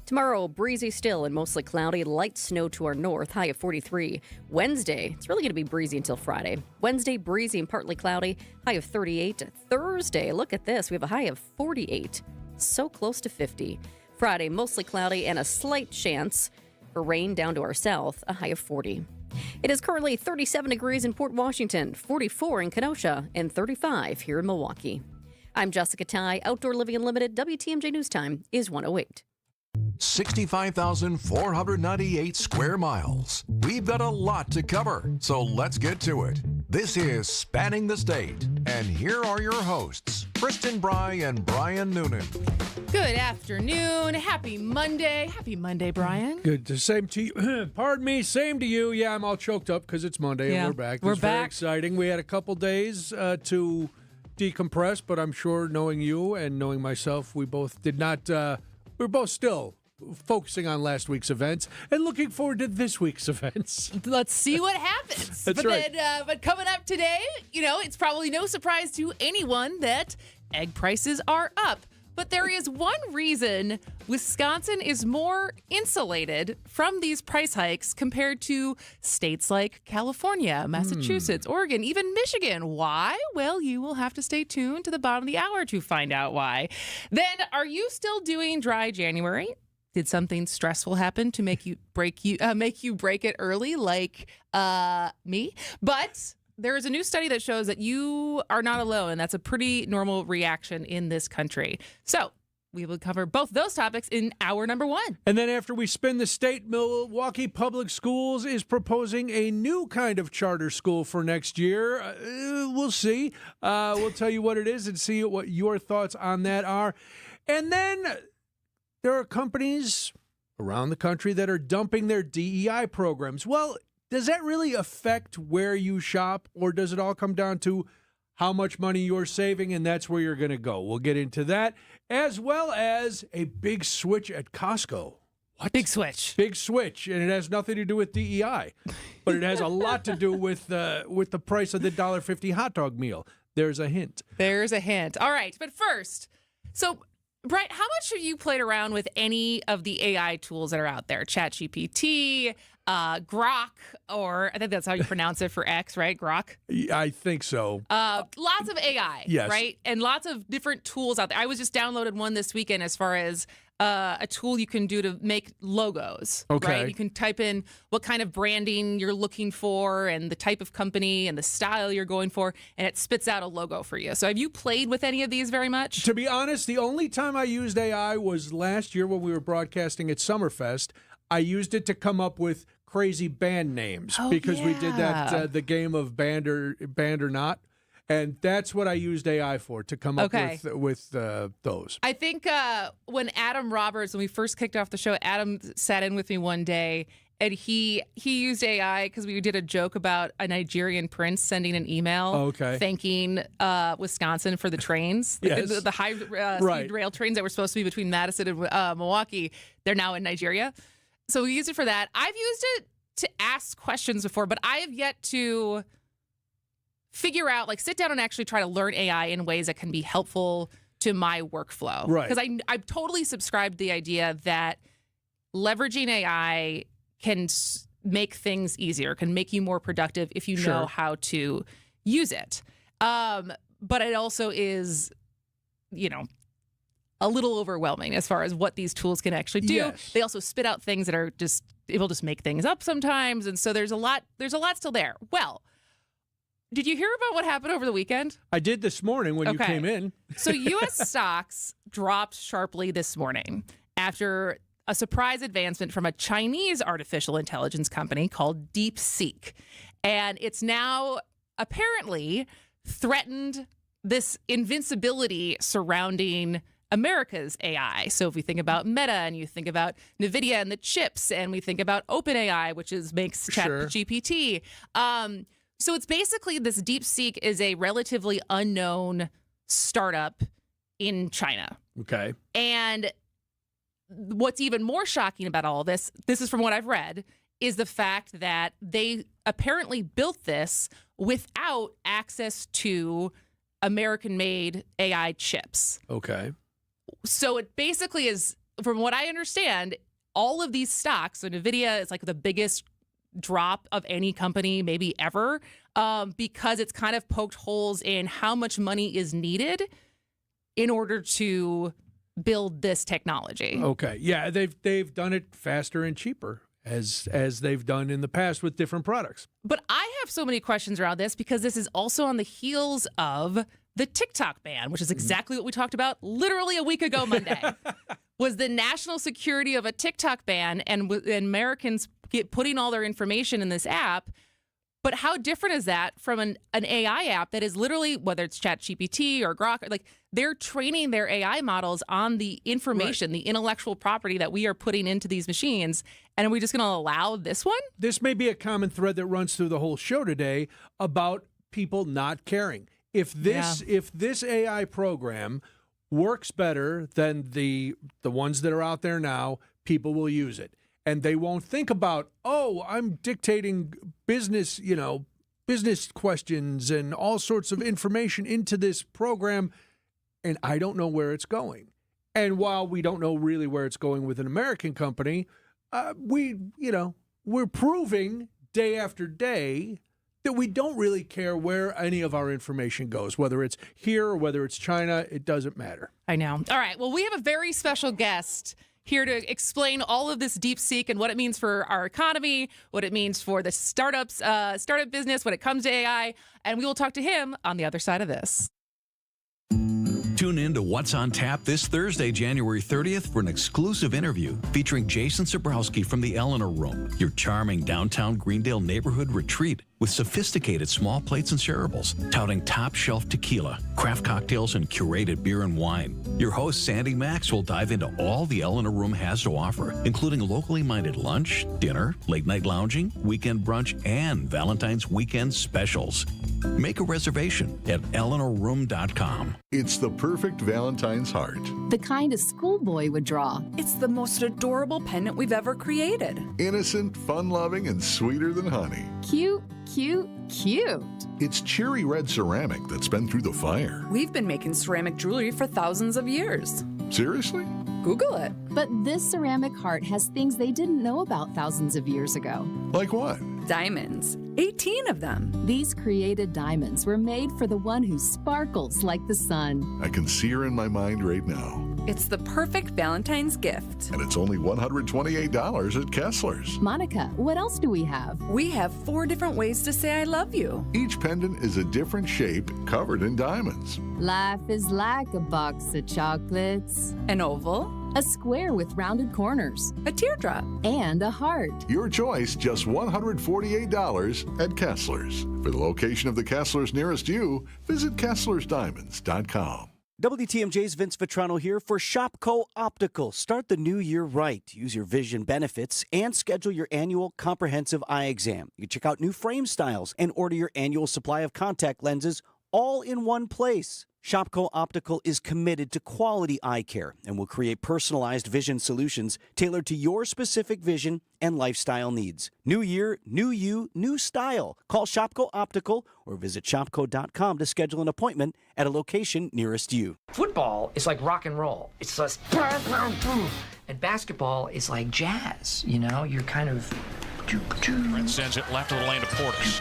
Tomorrow, breezy still and mostly cloudy. Light snow to our north, high of 43. Wednesday, it's really going to be breezy until Friday. Wednesday, breezy and partly cloudy, high of 38. Thursday, look at this. We have a high of 48. So close to 50. Friday, mostly cloudy and a slight chance for rain down to our south, a high of 40. It is currently 37 degrees in Port Washington, 44 in Kenosha, and 35 here in Milwaukee. I'm Jessica Ty, Outdoor Living Unlimited. WTMJ News Time is 1:08. 65,498 square miles. We've got a lot to cover, so let's get to it. This is Spanning the State, and here are your hosts, Kristen Bry and Brian Noonan. Good afternoon. Happy Monday. Happy Monday, Brian. Good. The same to you. Pardon me. Same to you. Yeah, I'm all choked up because it's Monday and we're back. We're It's back. very exciting. We had a couple days to decompress, but I'm sure knowing you and knowing myself, we both did not. We're both still focusing on last week's events and looking forward to this week's events. Let's see what happens. That's right. But coming up today, it's probably no surprise to anyone that egg prices are up. But there is one reason Wisconsin is more insulated from these price hikes compared to states like California, Massachusetts, Oregon, even Michigan. Why? Well, you will have to stay tuned to the bottom of the hour to find out why. Then, are you still doing dry January? Did something stressful happen to make you break it early, like me? But there is a new study that shows that you are not alone, and that's a pretty normal reaction in this country. So we will cover both those topics in hour number one. And then after we spin the state, Milwaukee Public Schools is proposing a new kind of charter school for next year. We'll see. We'll tell you what it is and see what your thoughts on that are. And then there are companies around the country that are dumping their DEI programs. Well, does that really affect where you shop, or does it all come down to how much money you're saving, and that's where you're going to go? We'll get into that, as well as a big switch at Costco. What? Big switch. Big switch, and it has nothing to do with DEI, but it has a lot to do with the price of the $1.50 hot dog meal. There's a hint. There's a hint. All right, but first, so Brian, how much have you played around with any of the AI tools that are out there? ChatGPT, Grok, or I think that's how you pronounce it for X, right? Grok? I think so. Lots of AI, yes. Right? And lots of different tools out there. I was just downloaded one this weekend as far as a tool you can do to make logos, okay. Right? You can type in what kind of branding you're looking for and the type of company and the style you're going for, and it spits out a logo for you. So have you played with any of these very much? To be honest, the only time I used AI was last year when we were broadcasting at Summerfest. I used it to come up with crazy band names because we did that the game of band or not, and that's what I used AI for, to come up with those. I think when Adam Roberts, when we first kicked off the show, Adam sat in with me one day, and he used AI because we did a joke about a Nigerian prince sending an email thanking Wisconsin for the trains. Yes. The high speed rail trains that were supposed to be between Madison and Milwaukee. They're now in Nigeria. So we used it for that. I've used it to ask questions before, but I have yet to figure out, sit down and actually try to learn AI in ways that can be helpful to my workflow. Right. Because I totally subscribe to the idea that leveraging AI can make things easier, can make you more productive if you know how to use it. But it also is, a little overwhelming as far as what these tools can actually do. Yes. They also spit out things that are it'll just make things up sometimes. And so there's a lot still there. Well, did you hear about what happened over the weekend? I did this morning when you came in. So U.S. stocks dropped sharply this morning after a surprise advancement from a Chinese artificial intelligence company called DeepSeek. And it's now apparently threatened this invincibility surrounding America's AI. So if we think about Meta and you think about NVIDIA and the chips, and we think about OpenAI, which makes ChatGPT. So it's basically this DeepSeek is a relatively unknown startup in China. Okay. And what's even more shocking about all of this is from what I've read, is the fact that they apparently built this without access to American-made AI chips. Okay. So it basically is from what I understand, all of these stocks, so NVIDIA is like the biggest drop of any company maybe ever, because it's kind of poked holes in how much money is needed in order to build this technology. Okay. Yeah, they've done it faster and cheaper as they've done in the past with different products. But I have so many questions around this because this is also on the heels of the TikTok ban, which is exactly what we talked about literally a week ago Monday. Was the national security of a TikTok ban and Americans putting all their information in this app. But how different is that from an AI app that is literally, whether it's ChatGPT or Grok, like they're training their AI models on the information, the intellectual property that we are putting into these machines. And are we just going to allow this one? This may be a common thread that runs through the whole show today about people not caring. If this AI program works better than the ones that are out there now, people will use it. And they won't think about, oh, I'm dictating business questions and all sorts of information into this program, and I don't know where it's going. And while we don't know really where it's going with an American company, we're proving day after day that we don't really care where any of our information goes, whether it's here or whether it's China, it doesn't matter. I know. All right. Well, we have a very special guest here to explain all of this DeepSeek and what it means for our economy, what it means for the startup business when it comes to AI. And we will talk to him on the other side of this. Tune in to What's on Tap this Thursday, January 30th for an exclusive interview featuring Jason Zabrowski from the Eleanor Room, your charming downtown Greendale neighborhood retreat with sophisticated small plates and shareables, touting top-shelf tequila, craft cocktails, and curated beer and wine. Your host, Sandy Max, will dive into all the Eleanor Room has to offer, including locally minded lunch, dinner, late-night lounging, weekend brunch, and Valentine's weekend specials. Make a reservation at EleanorRoom.com. It's the perfect Valentine's heart. The kind a schoolboy would draw. It's the most adorable pendant we've ever created. Innocent, fun-loving, and sweeter than honey. Cute, cute, cute. It's cherry red ceramic that's been through the fire. We've been making ceramic jewelry for thousands of years. Seriously? Google it. But this ceramic heart has things they didn't know about thousands of years ago. Like what? Diamonds. 18 of them. These created diamonds were made for the one who sparkles like the sun. I can see her in my mind right now. It's the perfect Valentine's gift. And it's only $128 at Kessler's. Monica, what else do we have? We have 4 different ways to say I love you. Each pendant is a different shape covered in diamonds. Life is like a box of chocolates. An oval. A square with rounded corners. A teardrop. And a heart. Your choice, just $148 at Kessler's. For the location of the Kessler's nearest you, visit KesslersDiamonds.com. WTMJ's Vince Vitrano here for Shopco Optical. Start the new year right. Use your vision benefits and schedule your annual comprehensive eye exam. You can check out new frame styles and order your annual supply of contact lenses all in one place. Shopco Optical is committed to quality eye care and will create personalized vision solutions tailored to your specific vision and lifestyle needs. New year, new you, new style. Call Shopco Optical or visit shopco.com to schedule an appointment at a location nearest you. Football is like rock and roll. It's just and basketball is like jazz. You know, you're kind of. Brent sends it left of the lane to Portis.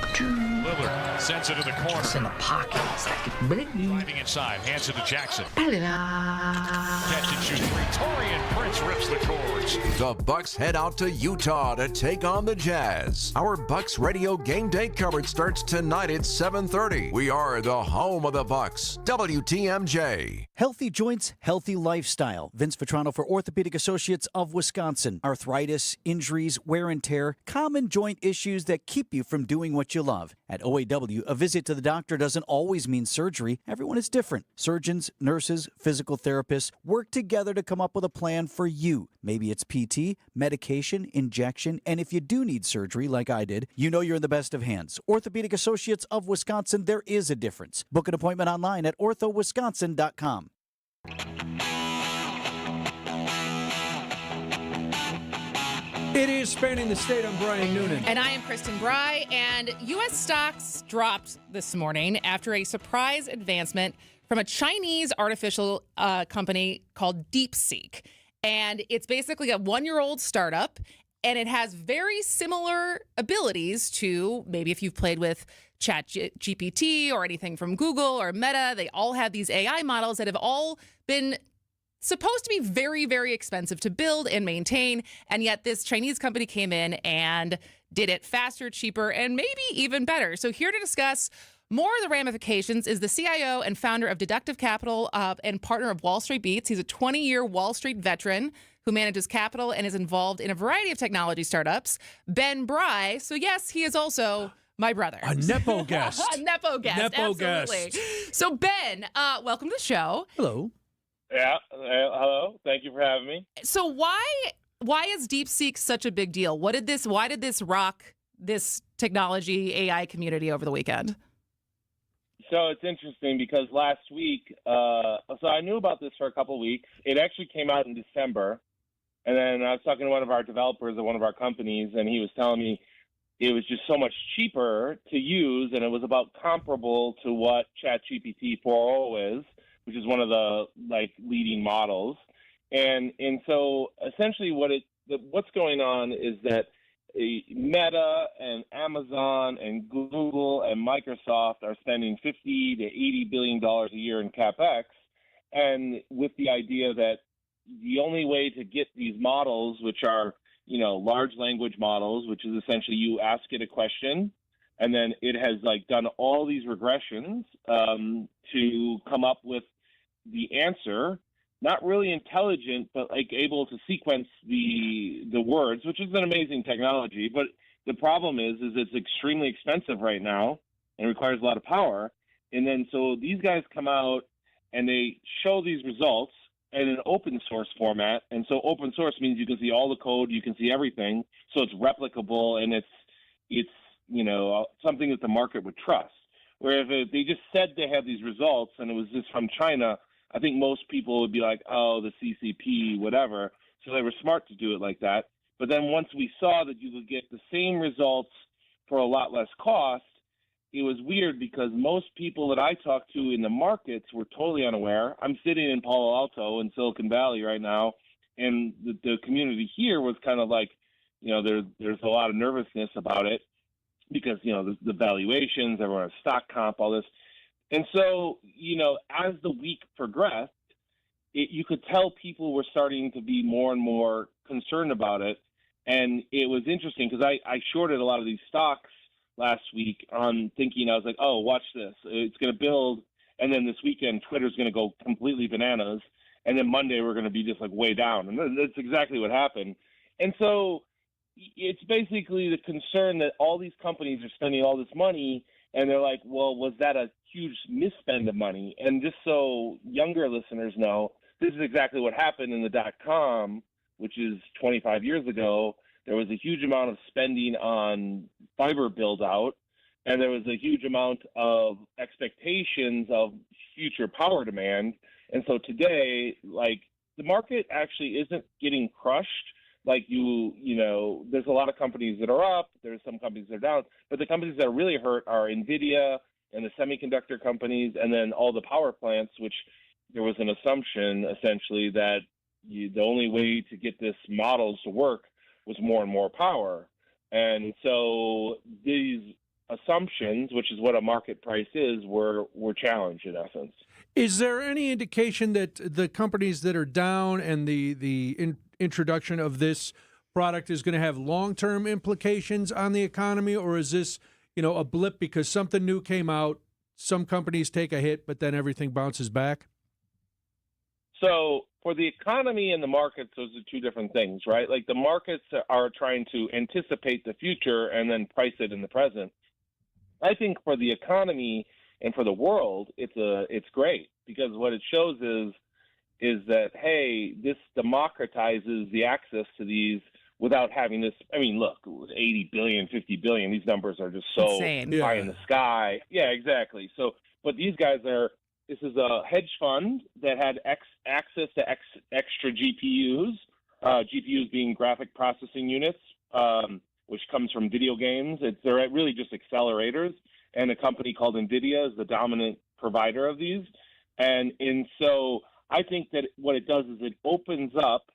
Lillard sends it to the corner. It's in the pocket. It's like driving inside, hands it to Jackson. Catch and shoot three. Torian Prince rips the cords. The Bucks head out to Utah to take on the Jazz. Our Bucks radio game day coverage starts tonight at 7:30. We are the home of the Bucks. WTMJ. Healthy joints, healthy lifestyle. Vince Vitrano for Orthopedic Associates of Wisconsin. Arthritis, injuries, wear and tear, common joint issues that keep you from doing what you love. At OAW, a visit to the doctor doesn't always mean surgery. Everyone is different. Surgeons, nurses, physical therapists work together to come up with a plan for you. Maybe it's PT, medication, injection, and if you do need surgery like I did, you know you're in the best of hands. Orthopedic Associates of Wisconsin, there is a difference. Book an appointment online at orthowisconsin.com. It is Spanning the State. I'm Brian Noonan. And I am Kristen Bry. And U.S. stocks dropped this morning after a surprise advancement from a Chinese artificial company called DeepSeek. And it's basically a 1-year-old startup, and it has very similar abilities to maybe if you've played with ChatGPT or anything from Google or Meta. They all have these AI models that have all been supposed to be very, very expensive to build and maintain. And yet this Chinese company came in and did it faster, cheaper, and maybe even better. So here to discuss more of the ramifications is the CIO and founder of Deductive Capital and partner of Wall Street Beats. He's a 20-year Wall Street veteran who manages capital and is involved in a variety of technology startups, Ben Bry. So yes, he is also my brother. A Nepo guest. A Nepo guest, Nepo absolutely. guest. So Ben, welcome to the show. Hello. Yeah, hello. Thank you for having me. So why is DeepSeek such a big deal? Why did this rock this technology AI community over the weekend? So it's interesting because last week, so I knew about this for a couple of weeks. It actually came out in December. And then I was talking to one of our developers at one of our companies, and he was telling me it was just so much cheaper to use, and it was about comparable to what ChatGPT 4o is, which is one of the leading models. And so essentially what's going on is that Meta and Amazon and Google and Microsoft are spending $50 to $80 billion a year in CapEx, and with the idea that the only way to get these models, which are, large language models, which is essentially you ask it a question, and then it has done all these regressions to come up with the answer. Not really intelligent, but able to sequence the words, which is an amazing technology. But the problem is it's extremely expensive right now and requires a lot of power. And then so these guys come out and they show these results in an open source format. And so open source means you can see all the code, you can see everything. So it's replicable and it's something that the market would trust. Where if they just said they had these results and it was just from China, I think most people would be like, oh, the CCP, whatever. So they were smart to do it like that. But then once we saw that you could get the same results for a lot less cost, it was weird because most people that I talked to in the markets were totally unaware. I'm sitting in Palo Alto in Silicon Valley right now, and the community here was kind of there's a lot of nervousness about it because, the valuations, everyone has stock comp, all this. And so, as the week progressed, you could tell people were starting to be more and more concerned about it. And it was interesting because I shorted a lot of these stocks last week on thinking, I was like, oh, watch this. It's going to build. And then this weekend, Twitter's going to go completely bananas. And then Monday, we're going to be just way down. And that's exactly what happened. And so it's basically the concern that all these companies are spending all this money. And they're like, well, was that a huge misspend of money? And just so younger listeners know, this is exactly what happened in the .com, which is 25 years ago. There was a huge amount of spending on fiber build-out, and there was a huge amount of expectations of future power demand. And so today, the market actually isn't getting crushed. There's a lot of companies that are up, there's some companies that are down, but the companies that are really hurt are NVIDIA and the semiconductor companies, and then all the power plants, which there was an assumption essentially that the only way to get this models to work was more and more power. And so these assumptions, which is what a market price is, were challenged in essence. Is there any indication that the companies that are down and the introduction of this product is going to have long-term implications on the economy, or is this, a blip because something new came out, some companies take a hit, but then everything bounces back? So for the economy and the markets, those are two different things, right? The markets are trying to anticipate the future and then price it in the present. I think for the economy and for the world, it's great because what it shows is that, hey, this democratizes the access to these without having this. I mean, look, 80 billion, 50 billion, these numbers are just so insane. High in the sky. Yeah, exactly. So, but these guys this is a hedge fund that had access to extra GPUs, GPUs being graphic processing units, which comes from video games. They're really just accelerators, and a company called NVIDIA is the dominant provider of these. And so I think that what it does is it opens up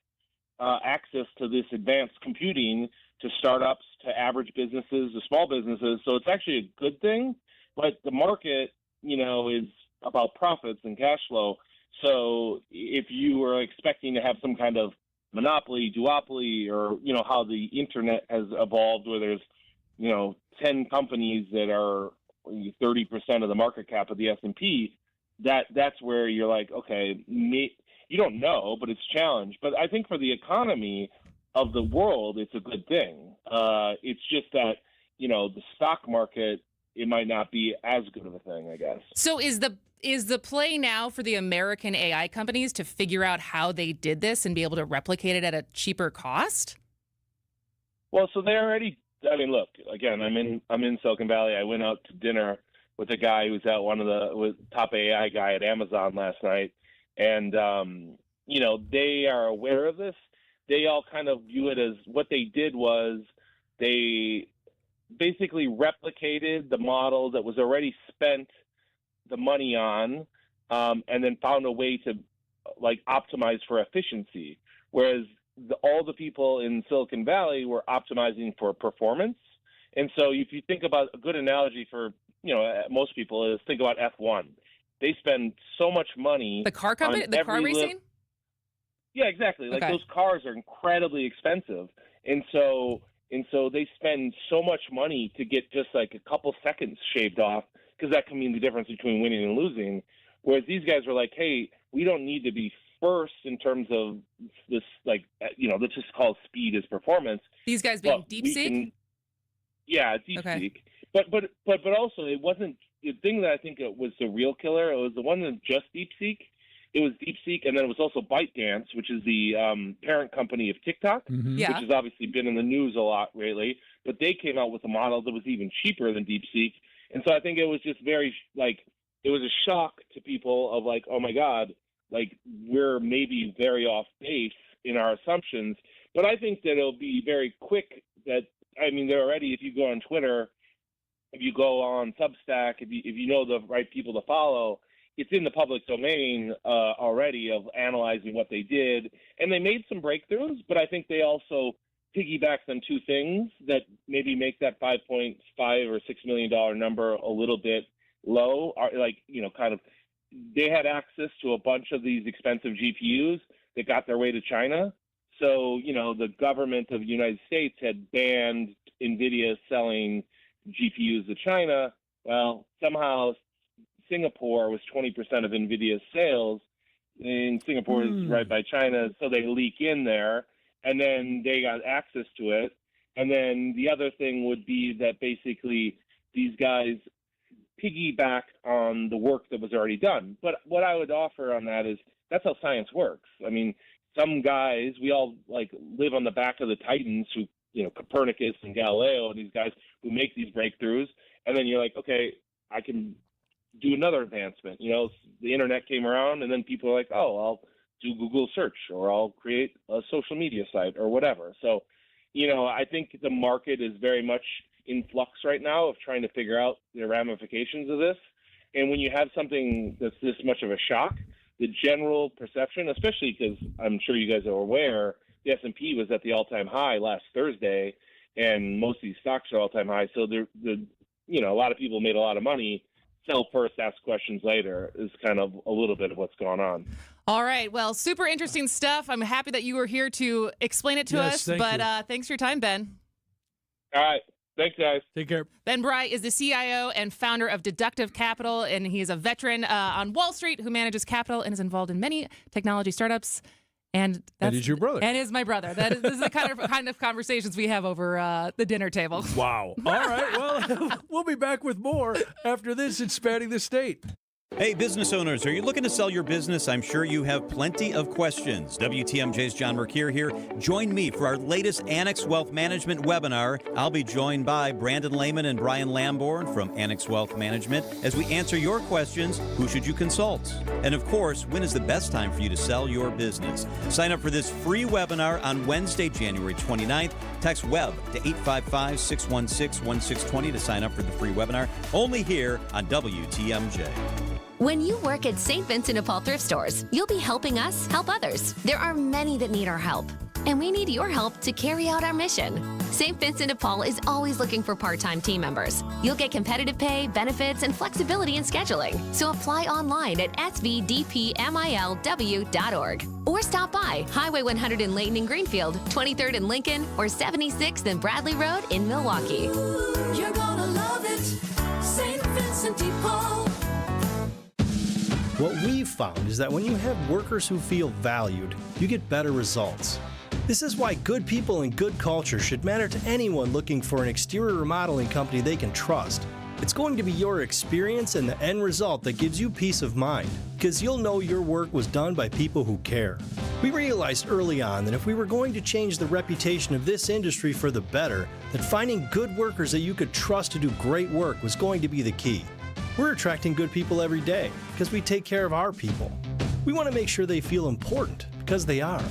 access to this advanced computing to startups, to average businesses, to small businesses. So it's actually a good thing. But the market, is about profits and cash flow. So if you are expecting to have some kind of monopoly, duopoly, or, how the internet has evolved where there's, 10 companies that are 30% of the market cap of the S&P, that's where you're like, okay, you don't know, but it's challenged. But I think for the economy of the world, it's a good thing. It's just that, the stock market, it might not be as good of a thing, I guess. So is the play now for the American AI companies to figure out how they did this and be able to replicate it at a cheaper cost? Well, so they already. I mean, look. Again, I'm in Silicon Valley. I went out to dinner with a guy who's at with top AI guy at Amazon last night, and they are aware of this. They all kind of view it as what they did was they basically replicated the model that was already spent the money on, and then found a way to optimize for efficiency. Whereas all the people in Silicon Valley were optimizing for performance. And so if you think about a good analogy for, most people is think about F1. They spend so much money. The car company, the car racing? Yeah, exactly. Like those cars are incredibly expensive. And so they spend so much money to get just like a couple seconds shaved off, because that can mean the difference between winning and losing. Whereas these guys were like, hey, we don't need to be first in terms of this, let's just call speed as performance. These guys being DeepSeek? Yeah, DeepSeek. Okay. But also it wasn't the thing that I think it was the real killer. It was the one that just DeepSeek. It was DeepSeek, and then it was also ByteDance, which is the parent company of TikTok, which has obviously been in the news a lot lately. But they came out with a model that was even cheaper than DeepSeek. And so I think it was just very, it was a shock to people of oh my God, we're maybe very off base in our assumptions. But I think that it'll be very quick they're already, if you go on Twitter, if you go on Substack, if you know the right people to follow, it's in the public domain already of analyzing what they did. And they made some breakthroughs, but I think they also piggybacked on two things that maybe make that $5.5 or $6 million number a little bit low. They had access to a bunch of these expensive GPUs that got their way to China. So, the government of the United States had banned NVIDIA selling GPUs to China. Well, somehow Singapore was 20% of NVIDIA's sales, and Singapore is right by China, so they leak in there, and then they got access to it. And then the other thing would be that basically these guys piggyback on the work that was already done. But what I would offer on that is that's how science works. I mean, some guys, we all live on the back of the titans who, Copernicus and Galileo and these guys who make these breakthroughs. And then you're like, okay, I can do another advancement. The internet came around, and then people are like, oh, I'll do Google search, or I'll create a social media site or whatever. So, I think the market is very much in flux right now of trying to figure out the ramifications of this. And when you have something that's this much of a shock, the general perception, especially because I'm sure you guys are aware, the S&P was at the all-time high last Thursday, and most of these stocks are all-time high. So a lot of people made a lot of money. Sell first, ask questions later is kind of a little bit of what's going on. All right. Well, super interesting stuff. I'm happy that you were here to explain it to us. But thanks for your time, Ben. All right. Thanks, guys. Take care. Ben Bry is the CIO and founder of Deductive Capital, and he is a veteran on Wall Street who manages capital and is involved in many technology startups. And he's your brother. And is my brother. This is the kind of conversations we have over the dinner table. Wow. All right. Well, we'll be back with more after this. It's Spanning the State. Hey, business owners, are you looking to sell your business? I'm sure you have plenty of questions. WTMJ's John Mercure here. Join me for our latest Annex Wealth Management webinar. I'll be joined by Brandon Lehman and Brian Lamborn from Annex Wealth Management as we answer your questions. Who should you consult? And of course, when is the best time for you to sell your business? Sign up for this free webinar on Wednesday, January 29th. Text WEB to 855-616-1620 to sign up for the free webinar. Only here on WTMJ. When you work at St. Vincent de Paul Thrift Stores, you'll be helping us help others. There are many that need our help. and we need your help to carry out our mission. St. Vincent de Paul is always looking for part-time team members. You'll get competitive pay, benefits, and flexibility in scheduling. So apply online at svdpmilw.org or stop by Highway 100 in Layton and Greenfield, 23rd in Lincoln, or 76th and Bradley Road in Milwaukee. You're gonna love it, St. Vincent de Paul. What we've found is that when you have workers who feel valued, you get better results. This is why good people and good culture should matter to anyone looking for an exterior remodeling company they can trust. It's going to be your experience and the end result that gives you peace of mind, because you'll know your work was done by people who care. We realized early on that if we were going to change the reputation of this industry for the better, that finding good workers that you could trust to do great work was going to be the key. We're attracting good people every day because we take care of our people. We want to make sure they feel important because they are.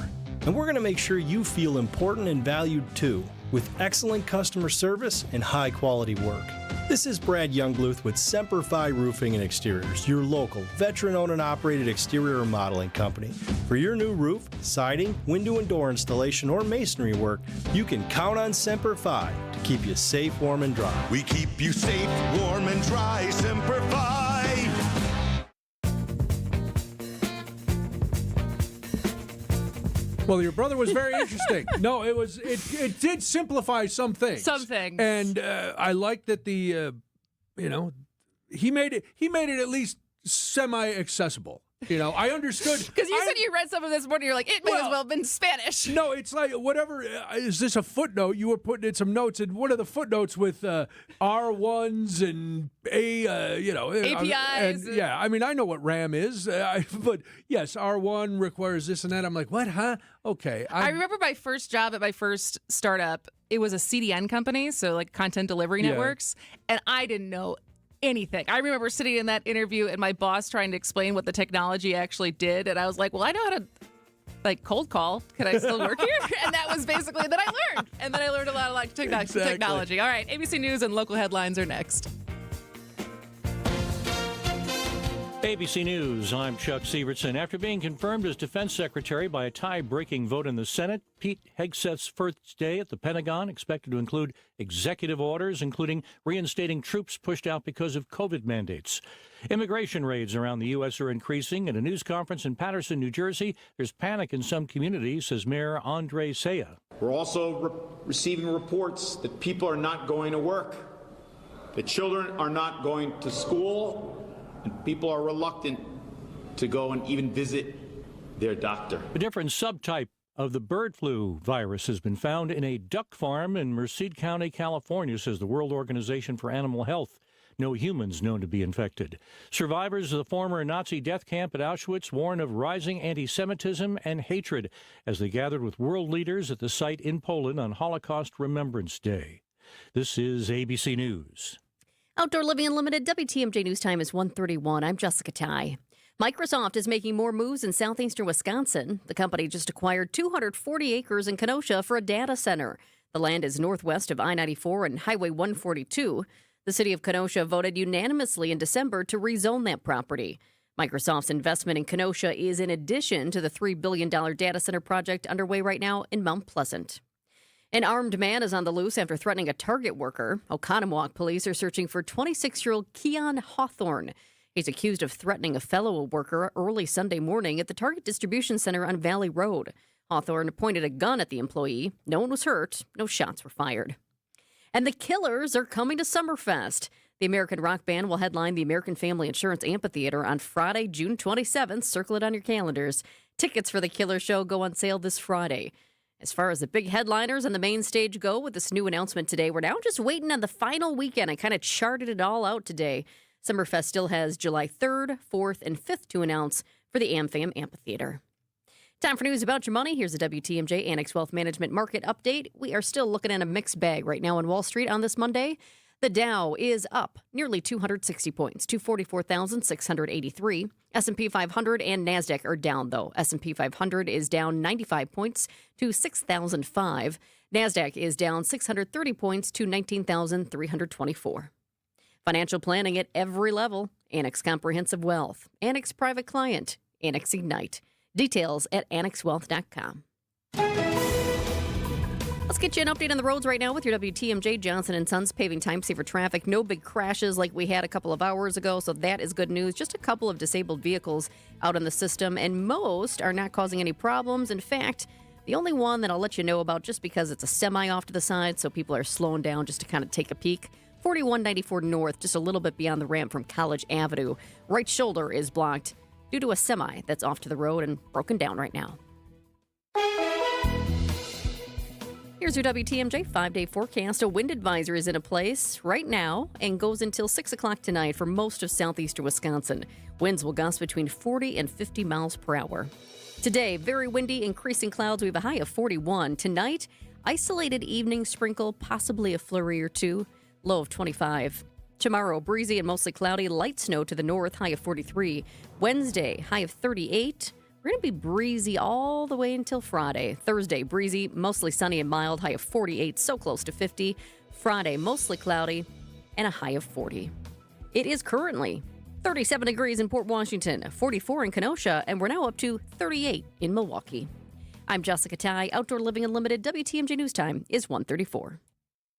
And we're going to make sure you feel important and valued too, with excellent customer service and high quality work. This is Brad Youngbluth with Semper Fi Roofing and Exteriors, your local, veteran-owned and operated exterior remodeling company. For your new roof, siding, window and door installation, or masonry work, you can count on Semper Fi to keep you safe, warm, and dry. We keep you safe, warm, and dry, Semper Fi. Well, your brother was very interesting. No, it did simplify some things. Some things. And I like that he made it at least semi-accessible. I understood. Because you said you read some of this morning, you're like, it may as well have been Spanish. No, it's like, whatever, is this a footnote? You were putting in some notes, and what are the footnotes with R1s and APIs? Yeah, I mean, I know what RAM is, but yes, R1 requires this and that. I'm like, what, huh? Okay. I remember my first job at my first startup, it was a CDN company, so like content delivery networks, and I didn't know anything. I remember sitting in that interview and my boss trying to explain what the technology actually did, and I was like, well, I know how to cold call. Can I still work here? And that was basically that I learned. And then I learned a lot of technology. All right, ABC News and local headlines are next. ABC News, I'm Chuck Severson. After being confirmed as defense secretary by a tie-breaking vote in the Senate, Pete Hegseth's first day at the Pentagon expected to include executive orders, including reinstating troops pushed out because of COVID mandates. Immigration raids around the U.S. are increasing. At a news conference in Paterson, New Jersey, there's panic in some communities, says Mayor Andre Saya. We're also receiving reports that people are not going to work, that children are not going to school, and people are reluctant to go and even visit their doctor. A different subtype of the bird flu virus has been found in a duck farm in Merced County, California, says the World Organization for Animal Health. No humans known to be infected. Survivors of the former Nazi death camp at Auschwitz warn of rising anti-Semitism and hatred as they gathered with world leaders at the site in Poland on Holocaust Remembrance Day. This is ABC News. Outdoor Living Unlimited, WTMJ News Time is 1:31. I'm Jessica Ty. Microsoft is making more moves in southeastern Wisconsin. The company just acquired 240 acres in Kenosha for a data center. The land is northwest of I-94 and Highway 142. The city of Kenosha voted unanimously in December to rezone that property. Microsoft's investment in Kenosha is in addition to the $3 billion data center project underway right now in Mount Pleasant. An armed man is on the loose after threatening a Target worker. Oconomowoc police are searching for 26-year-old Keon Hawthorne. He's accused of threatening a fellow worker early Sunday morning at the Target distribution center on Valley Road. Hawthorne pointed a gun at the employee. No one was hurt. No shots were fired. And the Killers are coming to Summerfest. The American rock band will headline the American Family Insurance Amphitheater on Friday, June 27th. Circle it on your calendars. Tickets for the Killers show go on sale this Friday. As far as the big headliners on the main stage go with this new announcement today, we're now just waiting on the final weekend. I kind of charted it all out today. Summerfest still has July 3rd, 4th, and 5th to announce for the AmFam Amphitheater. Time for news about your money. Here's a WTMJ Annex Wealth Management Market Update. We are still looking at a mixed bag right now on Wall Street on this Monday. The Dow is up nearly 260 points to 44,683. S&P 500 and NASDAQ are down, though. S&P 500 is down 95 points to 6,005. NASDAQ is down 630 points to 19,324. Financial planning at every level. Annex Comprehensive Wealth. Annex Private Client. Annex Ignite. Details at annexwealth.com. Let's get you an update on the roads right now with your WTMJ Johnson & Sons paving time saver traffic. No big crashes like we had a couple of hours ago, so that is good news. Just a couple of disabled vehicles out on the system, and most are not causing any problems. In fact, the only one that I'll let you know about just because it's a semi off to the side, so people are slowing down just to kind of take a peek. 4194 North, just a little bit beyond the ramp from College Avenue. Right shoulder is blocked due to a semi that's off to the road and broken down right now. Here's your WTMJ 5-day forecast. A wind advisory is in place right now and goes until 6 o'clock tonight for most of southeastern Wisconsin. Winds will gust between 40 and 50 miles per hour. Today, very windy, increasing clouds. We have a high of 41. Tonight, isolated evening sprinkle, possibly a flurry or two, low of 25. Tomorrow, breezy and mostly cloudy, light snow to the north, high of 43. Wednesday, high of 38. We're going to be breezy all the way until Friday. Thursday, breezy, mostly sunny and mild, high of 48, so close to 50. Friday, mostly cloudy, and a high of 40. It is currently 37 degrees in Port Washington, 44 in Kenosha, and we're now up to 38 in Milwaukee. I'm Jessica Ty. Outdoor Living Unlimited. WTMJ News Time is 1:34.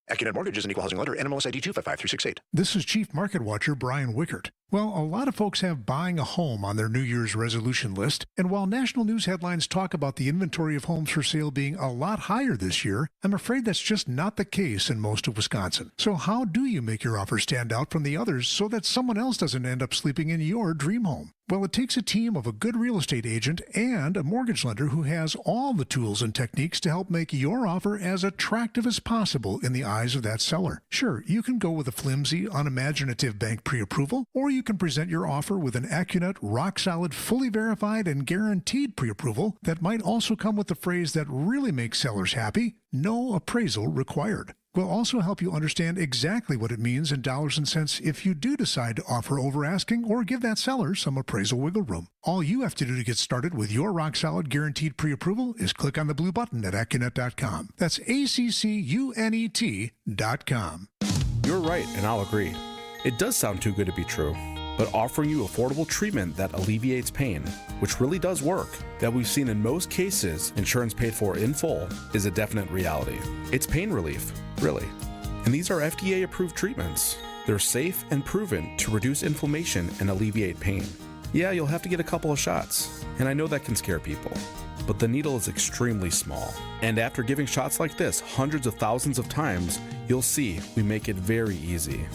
AccuNet Mortgage is an equal housing lender. NMLS ID 255368. This is Chief Market Watcher Brian Wickert. Well, a lot of folks have buying a home on their New Year's resolution list, and while national news headlines talk about the inventory of homes for sale being a lot higher this year, I'm afraid that's just not the case in most of Wisconsin. So how do you make your offer stand out from the others so that someone else doesn't end up sleeping in your dream home? Well, it takes a team of a good real estate agent and a mortgage lender who has all the tools and techniques to help make your offer as attractive as possible in the eyes of that seller. Sure, you can go with a flimsy, unimaginative bank pre-approval, or you can present your offer with an AccuNet, rock-solid, fully verified, and guaranteed pre-approval that might also come with the phrase that really makes sellers happy: no appraisal required. We'll also help you understand exactly what it means in dollars and cents if you do decide to offer over asking or give that seller some appraisal wiggle room. All you have to do to get started with your rock-solid guaranteed pre-approval is click on the blue button at AccuNet.com. That's ACCUNET.com. You're right, and I'll agree. It does sound too good to be true. But offering you affordable treatment that alleviates pain, which really does work, that we've seen in most cases insurance paid for in full, is a definite reality. It's pain relief, really. And these are FDA-approved treatments. They're safe and proven to reduce inflammation and alleviate pain. Yeah, you'll have to get a couple of shots, and I know that can scare people. But the needle is extremely small. And after giving shots like this hundreds of thousands of times, you'll see we make it very easy.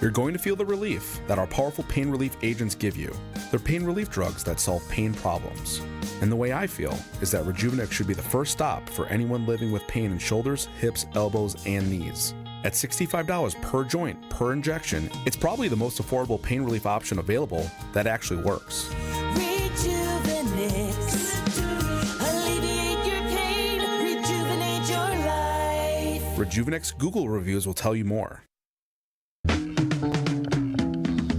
You're going to feel the relief that our powerful pain relief agents give you. They're pain relief drugs that solve pain problems. And the way I feel is that Rejuvenex should be the first stop for anyone living with pain in shoulders, hips, elbows, and knees. At $65 per joint, per injection, it's probably the most affordable pain relief option available that actually works. Rejuvenex. Alleviate your pain. Rejuvenate your life. Rejuvenex Google reviews will tell you more. I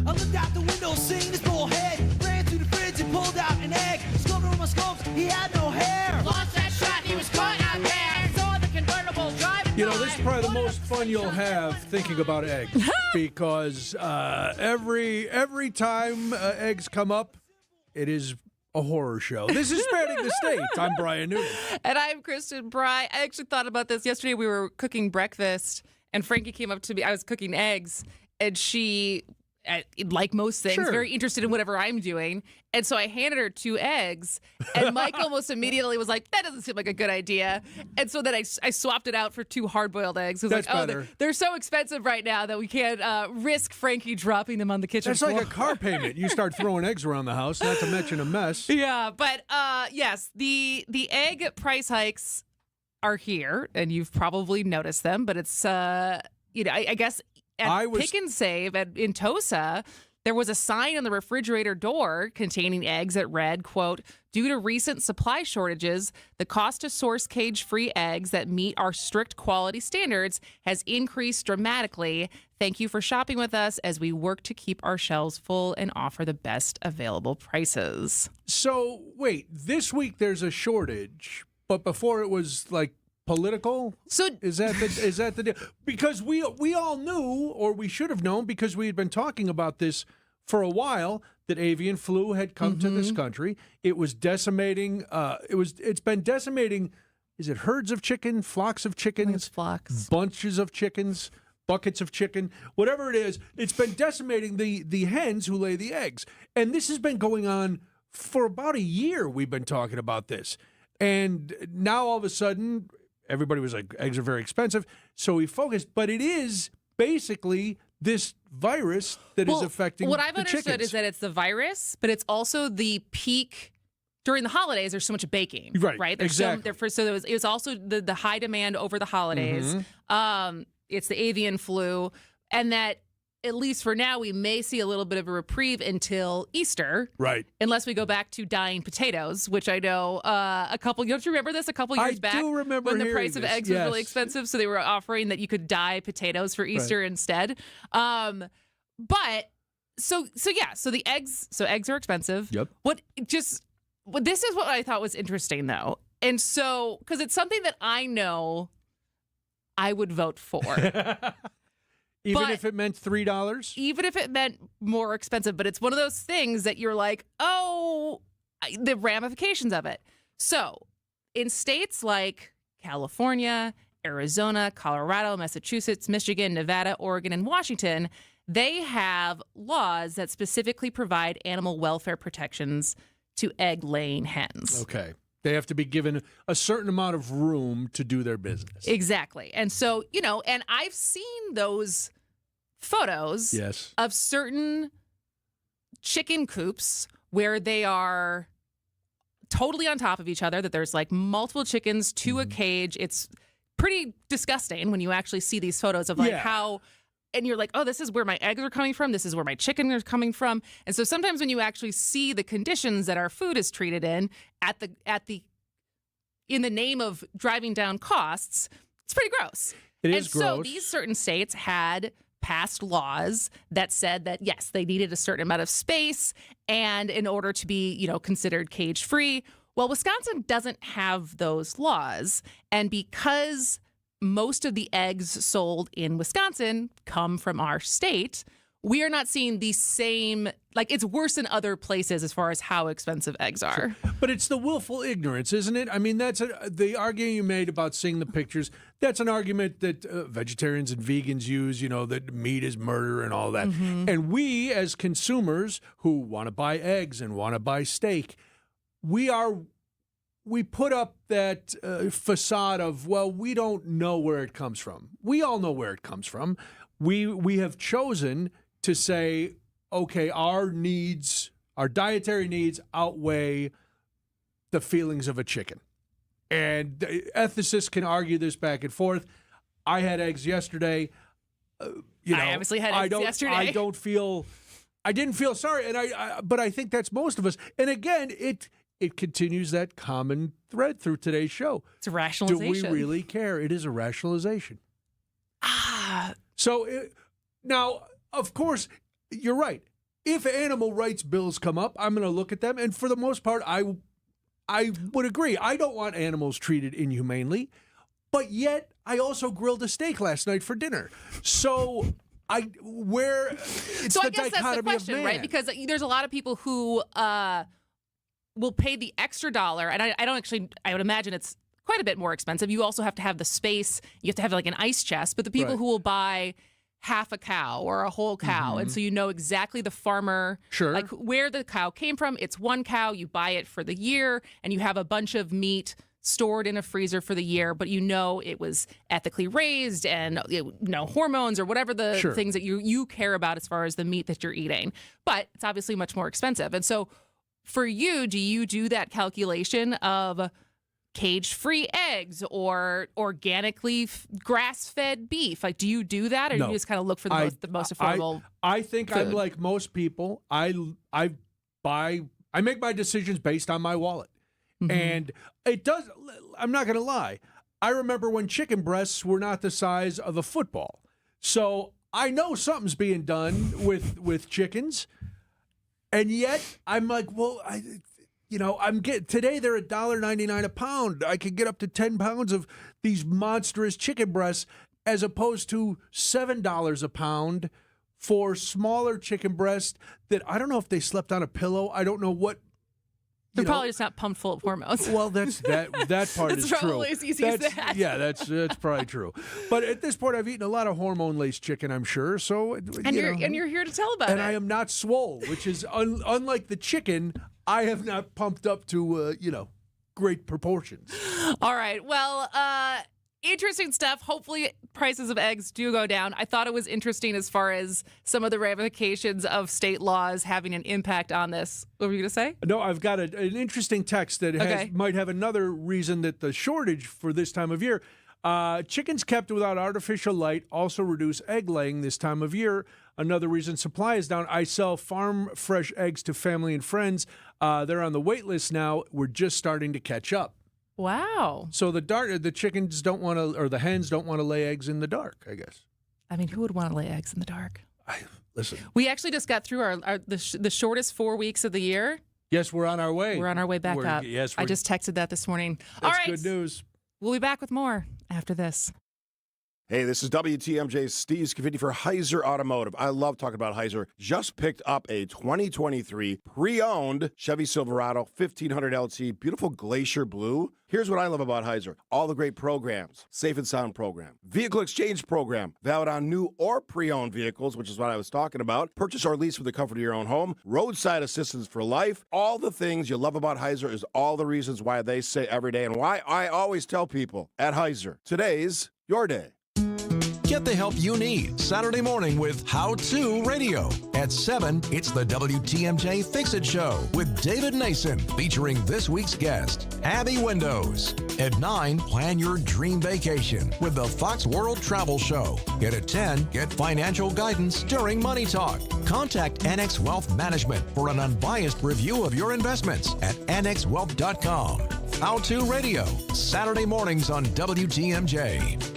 looked out the window, seeing his bullhead. Ran to the fridge and pulled out an egg. Scoped on my scopes, he had no hair. Lost that shot, he was caught out there. Saw the convertible driving. You know, this is probably the most fun you'll have thinking about eggs because every time eggs come up, it is a horror show. This is Spanning the State. I'm Brian Newman. And I'm Kristen Bry. I actually thought about this yesterday. We were cooking breakfast, and Frankie came up to me. I was cooking eggs, and she, like most things, Sure. very interested in whatever I'm doing. And so I handed her 2 eggs, and Mike almost immediately was like, that doesn't seem like a good idea. And so then I swapped it out for 2 hard-boiled eggs. I was That's like, better. they're so expensive right now that we can't risk Frankie dropping them on the kitchen That's floor. like a car payment. You start throwing eggs around the house, not to mention a mess. Yeah, but yes, the egg price hikes are here, and you've probably noticed them. But it's I guess at Pick and Save in Tosa, there was a sign on the refrigerator door containing eggs that read, quote, "Due to recent supply shortages, the cost to source cage-free eggs that meet our strict quality standards has increased dramatically. Thank you for shopping with us as we work to keep our shelves full and offer the best available prices." So, wait, this week there's a shortage, but before it was like political? So is that the deal? Because we all knew, or we should have known, because we had been talking about this for a while, that avian flu had come to this country. It was decimating. It's been decimating is it herds of chicken, flocks of chickens, flocks, bunches of chickens, buckets of chicken, whatever it is, it's been decimating the hens who lay the eggs. And this has been going on for about a year. We've been talking about this. And now all of a sudden, everybody was like, eggs are very expensive. So we focused. But it is basically this virus that is affecting what I've the understood chickens. is that it's the virus, but it's also the peak. During the holidays, there's so much baking. Right, There's exactly. it was also the high demand over the holidays. Mhm. It's the avian flu. And that, at least for now, we may see a little bit of a reprieve until Easter. Right. Unless we go back to dying potatoes, which I know don't you remember this a couple years back? I do remember when the hearing price of this, eggs was really yes. expensive, so they were offering that you could dye potatoes for Easter instead. The eggs are expensive. Yep. This is what I thought was interesting though. And so, because it's something that I know I would vote for. Even if it meant $3? Even if it meant more expensive. But it's one of those things that you're like, the ramifications of it. So in states like California, Arizona, Colorado, Massachusetts, Michigan, Nevada, Oregon, and Washington, they have laws that specifically provide animal welfare protections to egg-laying hens. Okay. They have to be given a certain amount of room to do their business. Exactly. And so, and I've seen those photos of certain chicken coops where they are totally on top of each other, that there's like multiple chickens to a cage. It's pretty disgusting when you actually see these photos of like how... And you're like, oh, this is where my eggs are coming from. This is where my chicken is coming from. And so sometimes when you actually see the conditions that our food is treated in in the name of driving down costs, it's pretty gross. It is gross. So these certain states had passed laws that said that, yes, they needed a certain amount of space and in order to be, considered cage free. Well, Wisconsin doesn't have those laws. And because most of the eggs sold in Wisconsin come from our state, we are not seeing the same, it's worse in other places as far as how expensive eggs are. But it's the willful ignorance, isn't it? I mean, that's the argument you made about seeing the pictures. That's an argument that vegetarians and vegans use, that meat is murder and all that. Mm-hmm. And we, as consumers who want to buy eggs and want to buy steak, we put up that facade of, well, we don't know where it comes from. We all know where it comes from. We have chosen to say, okay, our dietary needs outweigh the feelings of a chicken. And ethicists can argue this back and forth. I had eggs yesterday. I obviously had eggs yesterday. I didn't feel sorry, but I think that's most of us. And again, it continues that common thread through today's show. It's a rationalization. Do we really care? It is a rationalization. So now, of course, you're right. If animal rights bills come up, I'm going to look at them. And for the most part, I would agree. I don't want animals treated inhumanely. But yet, I also grilled a steak last night for dinner. So I guess that's the question, right? Because there's a lot of people who will pay the extra dollar, and I would imagine it's quite a bit more expensive. You also have to have the space. You have to have like an ice chest. But the people who will buy half a cow or a whole cow, and so you know exactly the farmer, like where the cow came from. It's one cow. You buy it for the year, and you have a bunch of meat stored in a freezer for the year, but it was ethically raised and no hormones or whatever the things that you care about as far as the meat that you're eating. But it's obviously much more expensive. And so for you, do you do that calculation of cage-free eggs or organically grass-fed beef? Like, do you do that, or do you just kind of look for the most affordable? I think food? I'm like most people. I make my decisions based on my wallet. Mm-hmm. And it does, I'm not going to lie. I remember when chicken breasts were not the size of a football. So I know something's being done with chickens. And yet I'm like, well, today they're $1.99 a pound. I could get up to 10 pounds of these monstrous chicken breasts as opposed to $7 a pound for smaller chicken breasts that I don't know if they slept on a pillow. I don't know what They're probably just not pumped full of hormones. Well, that part It's is true. probably as easy as that. Yeah, that's probably true. But at this point, I've eaten a lot of hormone-laced chicken, I'm sure. So And you're here to tell about it. and I am not swole, which is unlike the chicken. I have not pumped up to great proportions. All right. Well, interesting stuff. Hopefully prices of eggs do go down. I thought it was interesting as far as some of the ramifications of state laws having an impact on this. What were you going to say? No, I've got an interesting text that might have another reason that the shortage for this time of year. Chickens kept without artificial light also reduce egg laying this time of year. Another reason supply is down. I sell farm fresh eggs to family and friends. They're on the wait list now. We're just starting to catch up. Wow. So the chickens don't want to, or the hens don't want to lay eggs in the dark, I guess. I mean, who would want to lay eggs in the dark? Listen. We actually just got through the shortest 4 weeks of the year. Yes, we're on our way. We're on our way back up. Yes, I just texted that this morning. That's All right. good news. We'll be back with more after this. Hey, this is WTMJ's Steve Scavini for Heiser Automotive. I love talking about Heiser. Just picked up a 2023 pre-owned Chevy Silverado 1500 LT, beautiful glacier blue. Here's what I love about Heiser. All the great programs. Safe and Sound program. Vehicle exchange program. Valid on new or pre-owned vehicles, which is what I was talking about. Purchase or lease for the comfort of your own home. Roadside assistance for life. All the things you love about Heiser is all the reasons why they say every day and why I always tell people at Heiser, today's your day. Get the help you need Saturday morning with How To Radio. At 7, it's the WTMJ Fix-It Show with David Nason, featuring this week's guest, Abby Windows. At 9, plan your dream vacation with the Fox World Travel Show. And at 10, get financial guidance during Money Talk. Contact Annex Wealth Management for an unbiased review of your investments at annexwealth.com. How To Radio, Saturday mornings on WTMJ.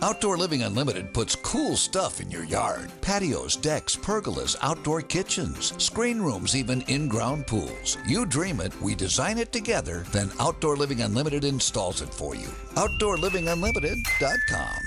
Outdoor Living Unlimited puts cool stuff in your yard. Patios, decks, pergolas, outdoor kitchens, screen rooms, even in-ground pools. You dream it, we design it together, then Outdoor Living Unlimited installs it for you. OutdoorLivingUnlimited.com.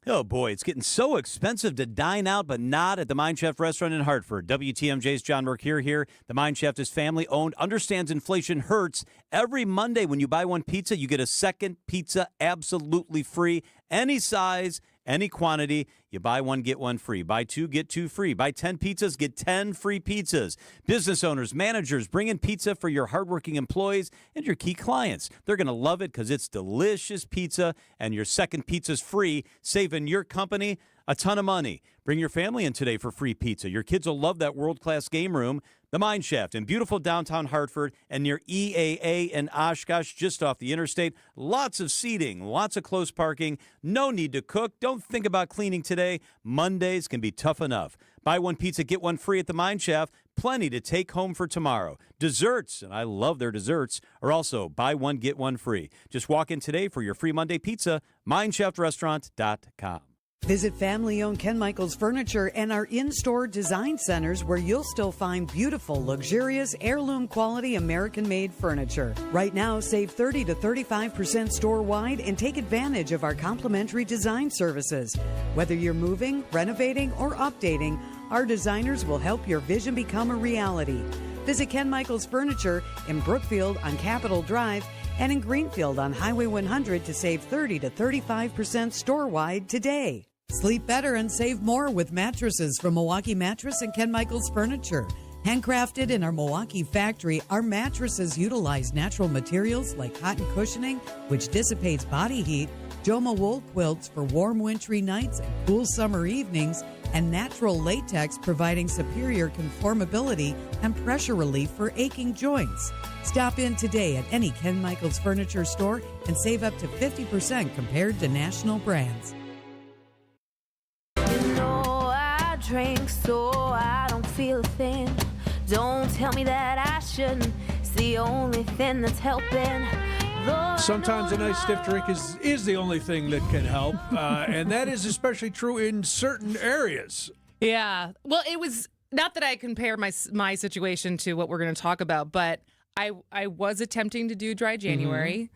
Oh boy, it's getting so expensive to dine out, but not at the Mine Chef restaurant in Hartford. WTMJ's John Mercure here. The Mine Chef is family-owned, understands inflation hurts. Every Monday when you buy one pizza, you get a second pizza absolutely free. Any size, any quantity. You buy one, get one free. Buy two, get two free. Buy 10 pizzas, get 10 free pizzas. Business owners, managers, bring in pizza for your hardworking employees and your key clients. They're going to love it because it's delicious pizza and your second pizza's free, saving your company a ton of money. Bring your family in today for free pizza. Your kids will love that world-class game room. The Mine Shaft in beautiful downtown Hartford and near EAA and Oshkosh, just off the interstate. Lots of seating, lots of close parking. No need to cook. Don't think about cleaning today. Mondays can be tough enough. Buy one pizza, get one free at the Mine Shaft. Plenty to take home for tomorrow. Desserts, and I love their desserts, are also buy one, get one free. Just walk in today for your free Monday pizza. MineshaftRestaurant.com. Visit family-owned Ken Michaels Furniture and our in-store design centers where you'll still find beautiful, luxurious, heirloom-quality American-made furniture. Right now, save 30 to 35% store-wide and take advantage of our complimentary design services. Whether you're moving, renovating, or updating, our designers will help your vision become a reality. Visit Ken Michaels Furniture in Brookfield on Capitol Drive and in Greenfield on Highway 100 to save 30 to 35% store-wide today. Sleep better and save more with mattresses from Milwaukee Mattress and Ken Michaels Furniture. Handcrafted in our Milwaukee factory, our mattresses utilize natural materials like cotton cushioning, which dissipates body heat, Joma wool quilts for warm wintry nights and cool summer evenings, and natural latex providing superior conformability and pressure relief for aching joints. Stop in today at any Ken Michaels Furniture store and save up to 50% compared to national brands. I drink so I don't feel a thing. Don't tell me that I shouldn't. It's the only thing that's helping. Sometimes a nice stiff drink is the only thing that can help, and that is especially true in certain areas. Yeah. Well, it was not that I compare my situation to what we're going to talk about, but I was attempting to do dry January.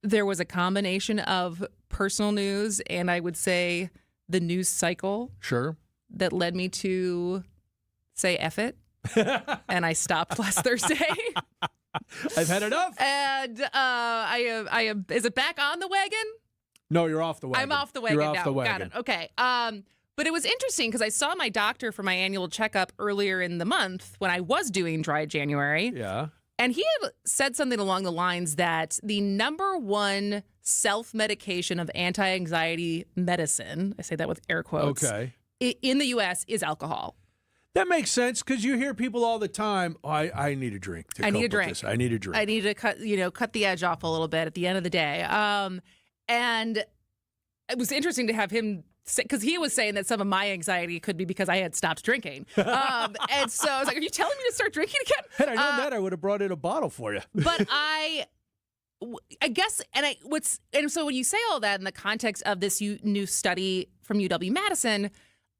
Mm-hmm. There was a combination of personal news and I would say the news cycle. Sure. That led me to say F it. And I stopped last Thursday. I've had enough. And I am. Is it back on the wagon? No, you're off the wagon. I'm off the wagon You're off now. the wagon. Got it. Okay. But it was interesting because I saw my doctor for my annual checkup earlier in the month when I was doing dry January. Yeah. And he had said something along the lines that the number one self-medication of anti-anxiety medicine, I say that with air quotes, Okay. in the U.S. is alcohol. That makes sense because you hear people all the time, I need a drink to I need cope a with drink. this. I need a drink. I need to cut the edge off a little bit at the end of the day. And it was interesting to have him say, because he was saying that some of my anxiety could be because I had stopped drinking. And so I was like, are you telling me to start drinking again? Had I known that, I would have brought in a bottle for you. But I guess, and so when you say all that in the context of this new study from UW-Madison,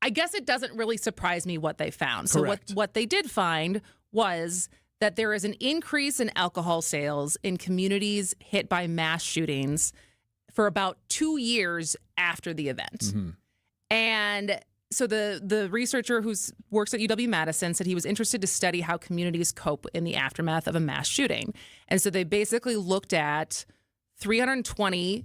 I guess it doesn't really surprise me what they found. Correct. So what they did find was that there is an increase in alcohol sales in communities hit by mass shootings for about 2 years after the event. Mm-hmm. And so the researcher who works at UW-Madison said he was interested to study how communities cope in the aftermath of a mass shooting. And so they basically looked at 320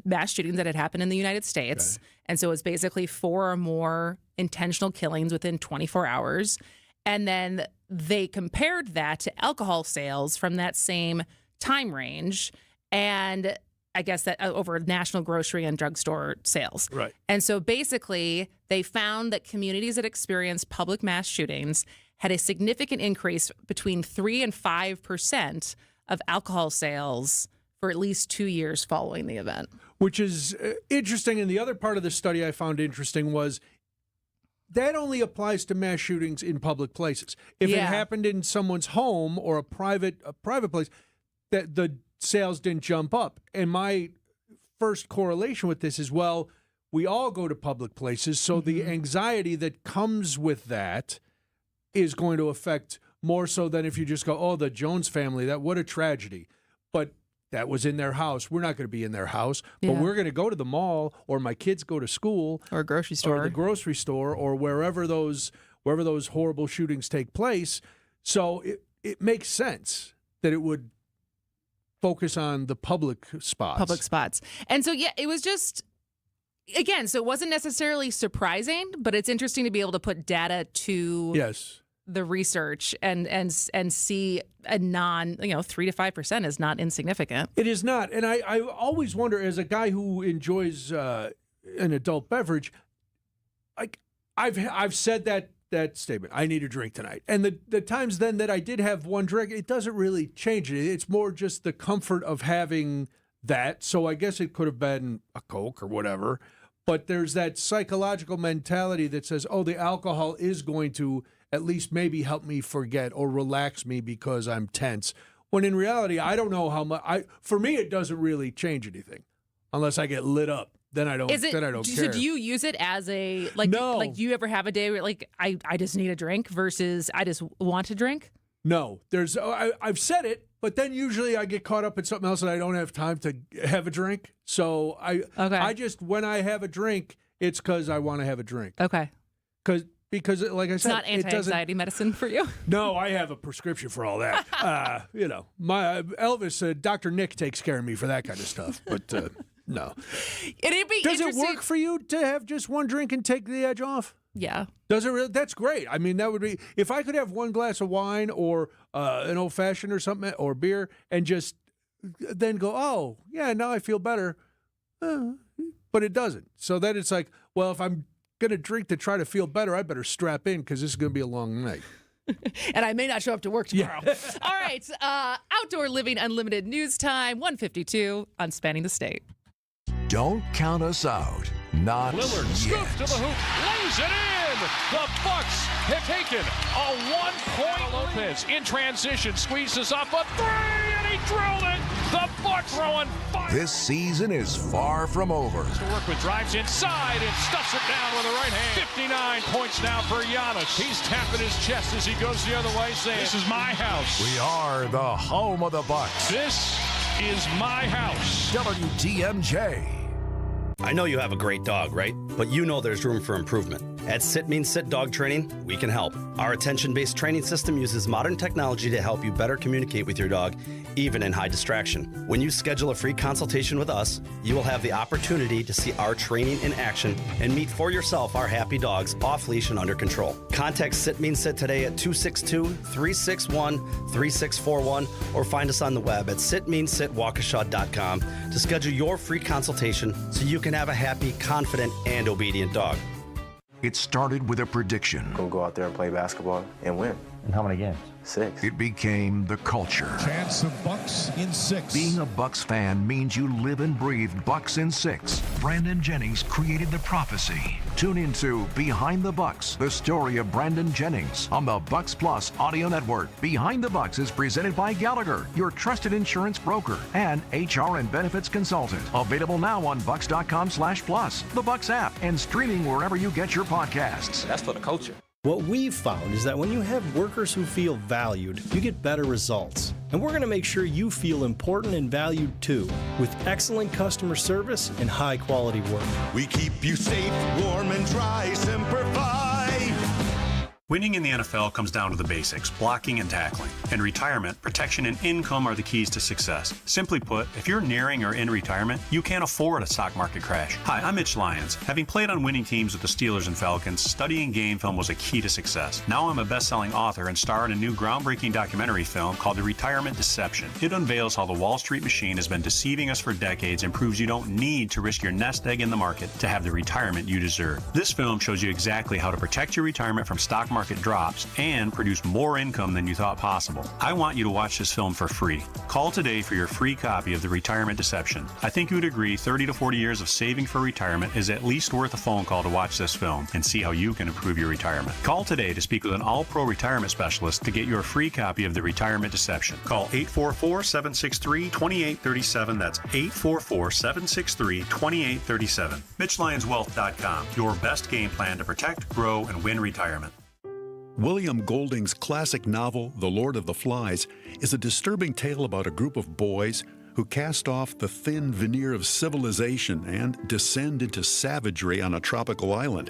mass shootings that had happened in the United States. Okay. And so it was basically 4 or more intentional killings within 24 hours. And then they compared that to alcohol sales from that same time range. And I guess that over national grocery and drugstore sales. Right. And so basically, they found that communities that experienced public mass shootings had a significant increase between 3 and 5% of alcohol sales for at least 2 years following the event. Which is interesting. And the other part of the study I found interesting was that only applies to mass shootings in public places. If it happened in someone's home or a private place, that the sales didn't jump up. And my first correlation with this is, well, we all go to public places, so the anxiety that comes with that is going to affect more so than if you just go, oh, the Jones family, what a tragedy. But that was in their house. We're not going to be in their house, but we're going to go to the mall, or my kids go to school, or a grocery store, or the grocery store, or wherever those horrible shootings take place. So it makes sense that it would focus on the public spots. And so, it was just, again, so it wasn't necessarily surprising, but it's interesting to be able to put data to the research and see a 3 to 5% is not insignificant. It is not. And I always wonder, as a guy who enjoys an adult beverage, like I've said that statement, I need a drink tonight. And the times then that I did have one drink, it doesn't really change it. It's more just the comfort of having that. So I guess it could have been a Coke or whatever. But there's that psychological mentality that says, oh, the alcohol is going to at least maybe help me forget or relax me because I'm tense. When in reality, I don't know how much. For me, it doesn't really change anything unless I get lit up. Then I don't. Then I don't care. So do you use it as a No. Like, do you ever have a day where I just need a drink versus I just want to drink? No, I've said it, but then usually I get caught up in something else and I don't have time to have a drink. So I just, when I have a drink, it's because I want to have a drink. Okay. Because like I It's said, not anti-anxiety medicine for you. No, I have a prescription for all that. My Elvis, Dr. Nick takes care of me for that kind of stuff. But no. It'd be Does it interesting. work for you to have just one drink and take the edge off? Yeah. Does it really? That's great. I mean, that would be, if I could have one glass of wine or an old fashioned or something, or beer, and just then go, oh, yeah, now I feel better. But it doesn't. So then it's like, well, if I'm going to drink to try to feel better, I better strap in because this is going to be a long night. And I may not show up to work tomorrow. All right. Outdoor Living Unlimited News Time, 1:52 on Spanning the State. Don't count us out. Not Lillard yet. scoops to the hoop, lays it in. The Bucks have taken a 1-point Lopez in transition, squeezes up a 3, and he drilled it. The Bucks throwing fire. This season is far from over. To work with, drives inside and stuffs it down with the right hand. 59 points now for Giannis. He's tapping his chest as he goes the other way, saying, "This is my house. We are the home of the Bucks. This is my house." WTMJ. I know you have a great dog, right? But you know there's room for improvement. At Sit Means Sit Dog Training, we can help. Our attention-based training system uses modern technology to help you better communicate with your dog, even in high distraction. When you schedule a free consultation with us, you will have the opportunity to see our training in action and meet for yourself our happy dogs off leash and under control. Contact Sit Means Sit today at 262-361-3641 or find us on the web at sitmeansitwaukesha.com to schedule your free consultation so you can have a happy, confident, and obedient dog. It started with a prediction. We'll go out there and play basketball and win. And how many games? 6. It became the culture. Chance of Bucks in 6. Being a Bucks fan means you live and breathe Bucks in 6. Brandon Jennings created the prophecy. Tune into Behind the Bucks, the story of Brandon Jennings on the Bucks Plus audio network. Behind the Bucks is presented by Gallagher, your trusted insurance broker and HR and benefits consultant. Available now on bucks.com/plus, the Bucks app, and streaming wherever you get your podcasts. That's for the culture. What we've found is that when you have workers who feel valued, you get better results. And we're going to make sure you feel important and valued too, with excellent customer service and high quality work. We keep you safe, warm, and dry. Semper Fi. Winning in the NFL comes down to the basics, blocking and tackling. In retirement, protection and income are the keys to success. Simply put, if you're nearing or in retirement, you can't afford a stock market crash. Hi, I'm Mitch Lyons. Having played on winning teams with the Steelers and Falcons, studying game film was a key to success. Now I'm a best-selling author and star in a new groundbreaking documentary film called The Retirement Deception. It unveils how the Wall Street machine has been deceiving us for decades and proves you don't need to risk your nest egg in the market to have the retirement you deserve. This film shows you exactly how to protect your retirement from stock market drops and produce more income than you thought possible. I want you to watch this film for free. Call today for your free copy of The Retirement Deception. I think you would agree 30 to 40 years of saving for retirement is at least worth a phone call to watch this film and see how you can improve your retirement. Call today to speak with an all-pro retirement specialist to get your free copy of The Retirement Deception. Call 844-763-2837. That's 844-763-2837. MitchLyonsWealth.com. Your best game plan to protect, grow, and win retirement. William Golding's classic novel, The Lord of the Flies, is a disturbing tale about a group of boys who cast off the thin veneer of civilization and descend into savagery on a tropical island.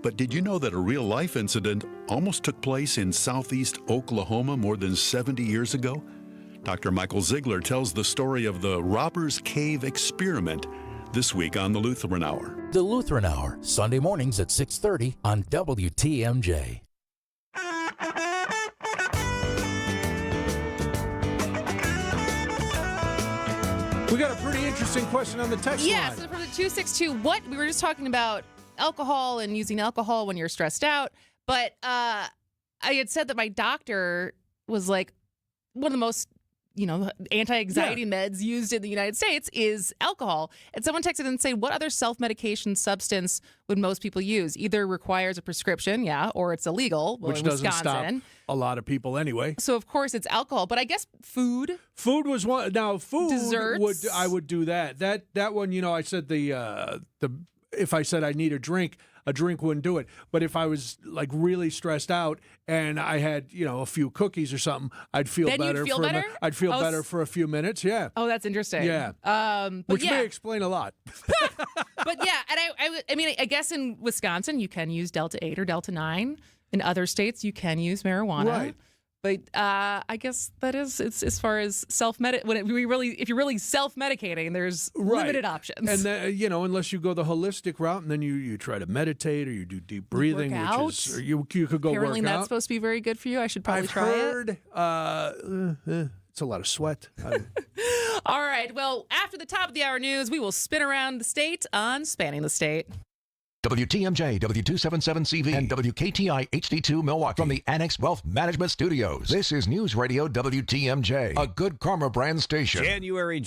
But did you know that a real-life incident almost took place in southeast Oklahoma more than 70 years ago? Dr. Michael Ziegler tells the story of the Robbers Cave experiment this week on the Lutheran Hour. The Lutheran Hour, Sunday mornings at 6:30 on WTMJ. We got a pretty interesting question on the text line. Yeah, so from the 262, we were just talking about alcohol and using alcohol when you're stressed out, but I had said that my doctor was like, one of the most, anti-anxiety meds used in the United States is alcohol. And someone texted and said, what other self-medication substance would most people use? Either requires a prescription, or it's illegal. Well, which in doesn't Wisconsin. stop a lot of people anyway. So of course it's alcohol, but I guess food. Food was one. Now food Desserts. I would do that. That one, I said the if I said I need a drink wouldn't do it. But if I was like really stressed out and I had, a few cookies or something, I'd feel Then better. you'd feel better? I'd feel better for a few minutes. Yeah. Oh, that's interesting. Yeah. Which may explain a lot. But yeah, and I mean, I guess in Wisconsin you can use Delta 8 or Delta 9. In other states you can use marijuana. Right. But I guess it's as far as if you're really self-medicating, there's limited options. And then, unless you go the holistic route, and then you try to meditate or you do deep breathing, Work which is out. or you could go Apparently work that's out. supposed to be very good for you. I should probably I've try heard, it. it's a lot of sweat. All right. Well, after the top of the hour news, we will spin around the state on Spanning the State. WTMJ, W277CV, and WKTI HD2 Milwaukee from the Annex Wealth Management Studios. This is News Radio WTMJ, a Good Karma brand station. January,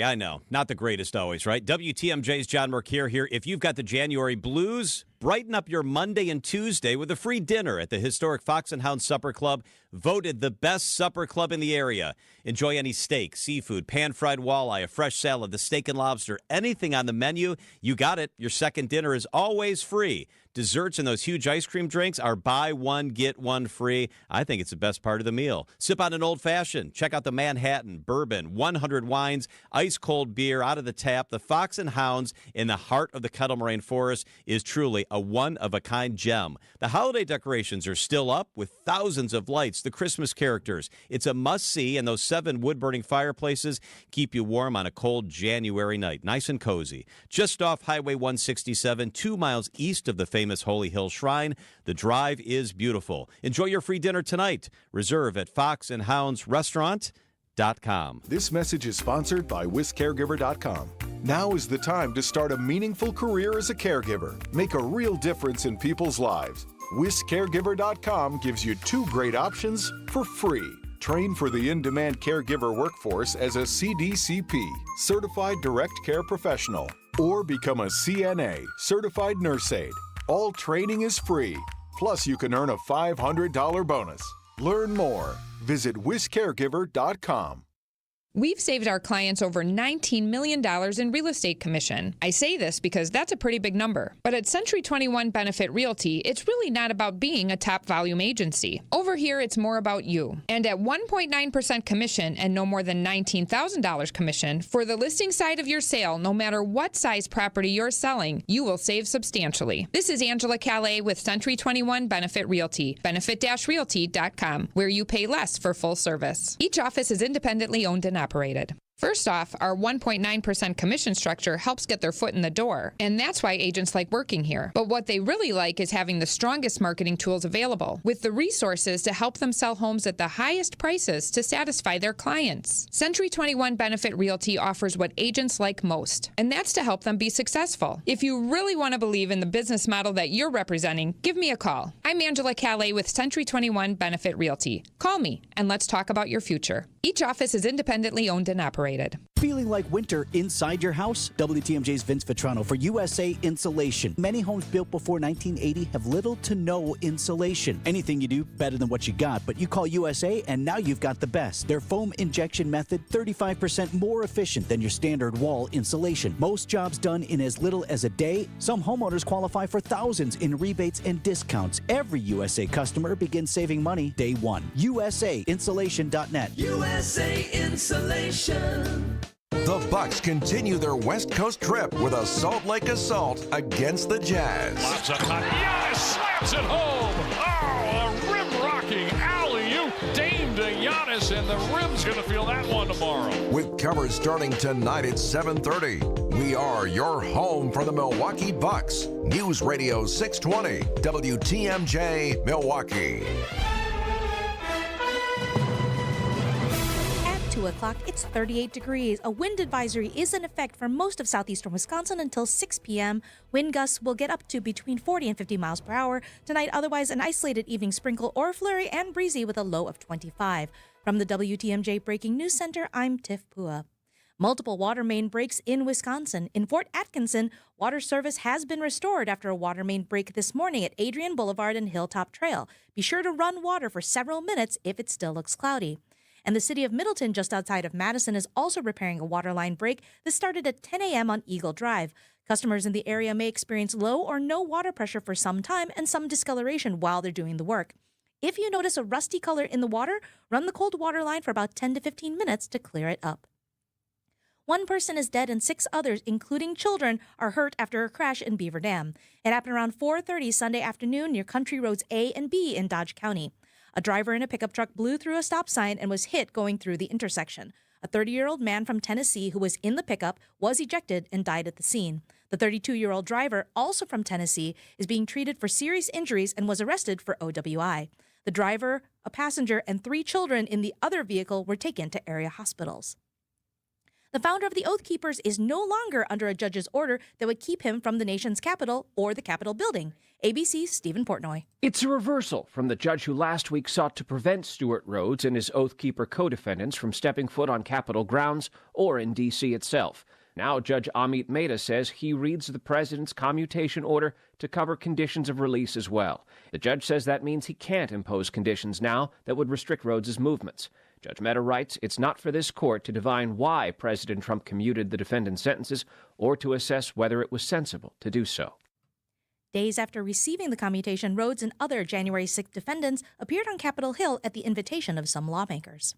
I know. Not the greatest always, right? WTMJ's John Mercure here. If you've got the January blues, brighten up your Monday and Tuesday with a free dinner at the historic Fox and Hound Supper Club, voted the best supper club in the area. Enjoy any steak, seafood, pan-fried walleye, a fresh salad, the steak and lobster, anything on the menu. You got it. Your second dinner is always free. Desserts and those huge ice cream drinks are buy one, get one free. I think it's the best part of the meal. Sip on an old-fashioned. Check out the Manhattan, bourbon, 100 wines, ice-cold beer out of the tap. The Fox and Hounds in the heart of the Kettle Moraine Forest is truly a one-of-a-kind gem. The holiday decorations are still up with thousands of lights, the Christmas characters. It's a must-see, and those 7 wood-burning fireplaces keep you warm on a cold January night. Nice and cozy. Just off Highway 167, 2 miles east of the famous Holy Hill Shrine. The drive is beautiful. Enjoy your free dinner tonight. Reserve at foxandhoundsrestaurant.com. This message is sponsored by WisCaregiver.com. Now is the time to start a meaningful career as a caregiver. Make a real difference in people's lives. WisCaregiver.com gives you 2 great options for free. Train for the in-demand caregiver workforce as a CDCP, Certified Direct Care Professional, or become a CNA, Certified Nurse Aide. All training is free. Plus, you can earn a $500 bonus. Learn more. Visit WisCaregiver.com. We've saved our clients over $19 million in real estate commission. I say this because that's a pretty big number. But at Century 21 Benefit Realty, it's really not about being a top volume agency. Over here, it's more about you. And at 1.9% commission and no more than $19,000 commission, for the listing side of your sale, no matter what size property you're selling, you will save substantially. This is Angela Calais with Century 21 Benefit Realty, benefit-realty.com, where you pay less for full service. Each office is independently owned and operated. First off, our 1.9% commission structure helps get their foot in the door, and that's why agents like working here. But what they really like is having the strongest marketing tools available, with the resources to help them sell homes at the highest prices to satisfy their clients. Century 21 Benefit Realty offers what agents like most, and that's to help them be successful. If you really want to believe in the business model that you're representing, give me a call. I'm Angela Calais with Century 21 Benefit Realty. Call me, and let's talk about your future. Each office is independently owned and operated. Feeling like winter inside your house? WTMJ's Vince Vitrano for USA Insulation. Many homes built before 1980 have little to no insulation. Anything you do, better than what you got, but you call USA and now you've got the best. Their foam injection method, 35% more efficient than your standard wall insulation. Most jobs done in as little as a day. Some homeowners qualify for thousands in rebates and discounts. Every USA customer begins saving money day one. USAinsulation.net. USA Insulation. The Bucks continue their West Coast trip with a Salt Lake assault against the Jazz. Lots of time. Giannis slams it home. Oh, a rim-rocking alley-oop. Dame to Giannis, and the rim's going to feel that one tomorrow. With coverage starting tonight at 7:30. We are your home for the Milwaukee Bucks. News Radio 620, WTMJ, Milwaukee. 2 o'clock, it's 38 degrees. A wind advisory is in effect for most of southeastern Wisconsin until 6 p.m. Wind gusts will get up to between 40 and 50 miles per hour. Tonight, otherwise, an isolated evening sprinkle or flurry and breezy with a low of 25. From the WTMJ Breaking News Center, I'm Tiff Pua. Multiple water main breaks in Wisconsin. In Fort Atkinson, water service has been restored after a water main break this morning at Adrian Boulevard and Hilltop Trail. Be sure to run water for several minutes if it still looks cloudy. And the city of Middleton, just outside of Madison, is also repairing a water line break that started at 10 a.m. on Eagle Drive. Customers in the area may experience low or no water pressure for some time and some discoloration while they're doing the work. If you notice a rusty color in the water, run the cold water line for about 10 to 15 minutes to clear it up. One person is dead and 6 others, including children, are hurt after a crash in Beaver Dam. It happened around 4:30 Sunday afternoon near Country Roads A and B in Dodge County. A driver in a pickup truck blew through a stop sign and was hit going through the intersection. A 30-year-old man from Tennessee who was in the pickup was ejected and died at the scene. The 32-year-old driver, also from Tennessee, is being treated for serious injuries and was arrested for OWI. The driver, a passenger, and 3 children in the other vehicle were taken to area hospitals. The founder of the Oath Keepers is no longer under a judge's order that would keep him from the nation's capital or the Capitol building. ABC's Stephen Portnoy. It's a reversal from the judge who last week sought to prevent Stuart Rhodes and his Oath Keeper co-defendants from stepping foot on Capitol grounds or in D.C. itself. Now Judge Amit Mehta says he reads the president's commutation order to cover conditions of release as well. The judge says that means he can't impose conditions now that would restrict Rhodes' movements. Judge Mehta writes, it's not for this court to divine why President Trump commuted the defendant's sentences or to assess whether it was sensible to do so. Days after receiving the commutation, Rhodes and other January 6th defendants appeared on Capitol Hill at the invitation of some lawmakers.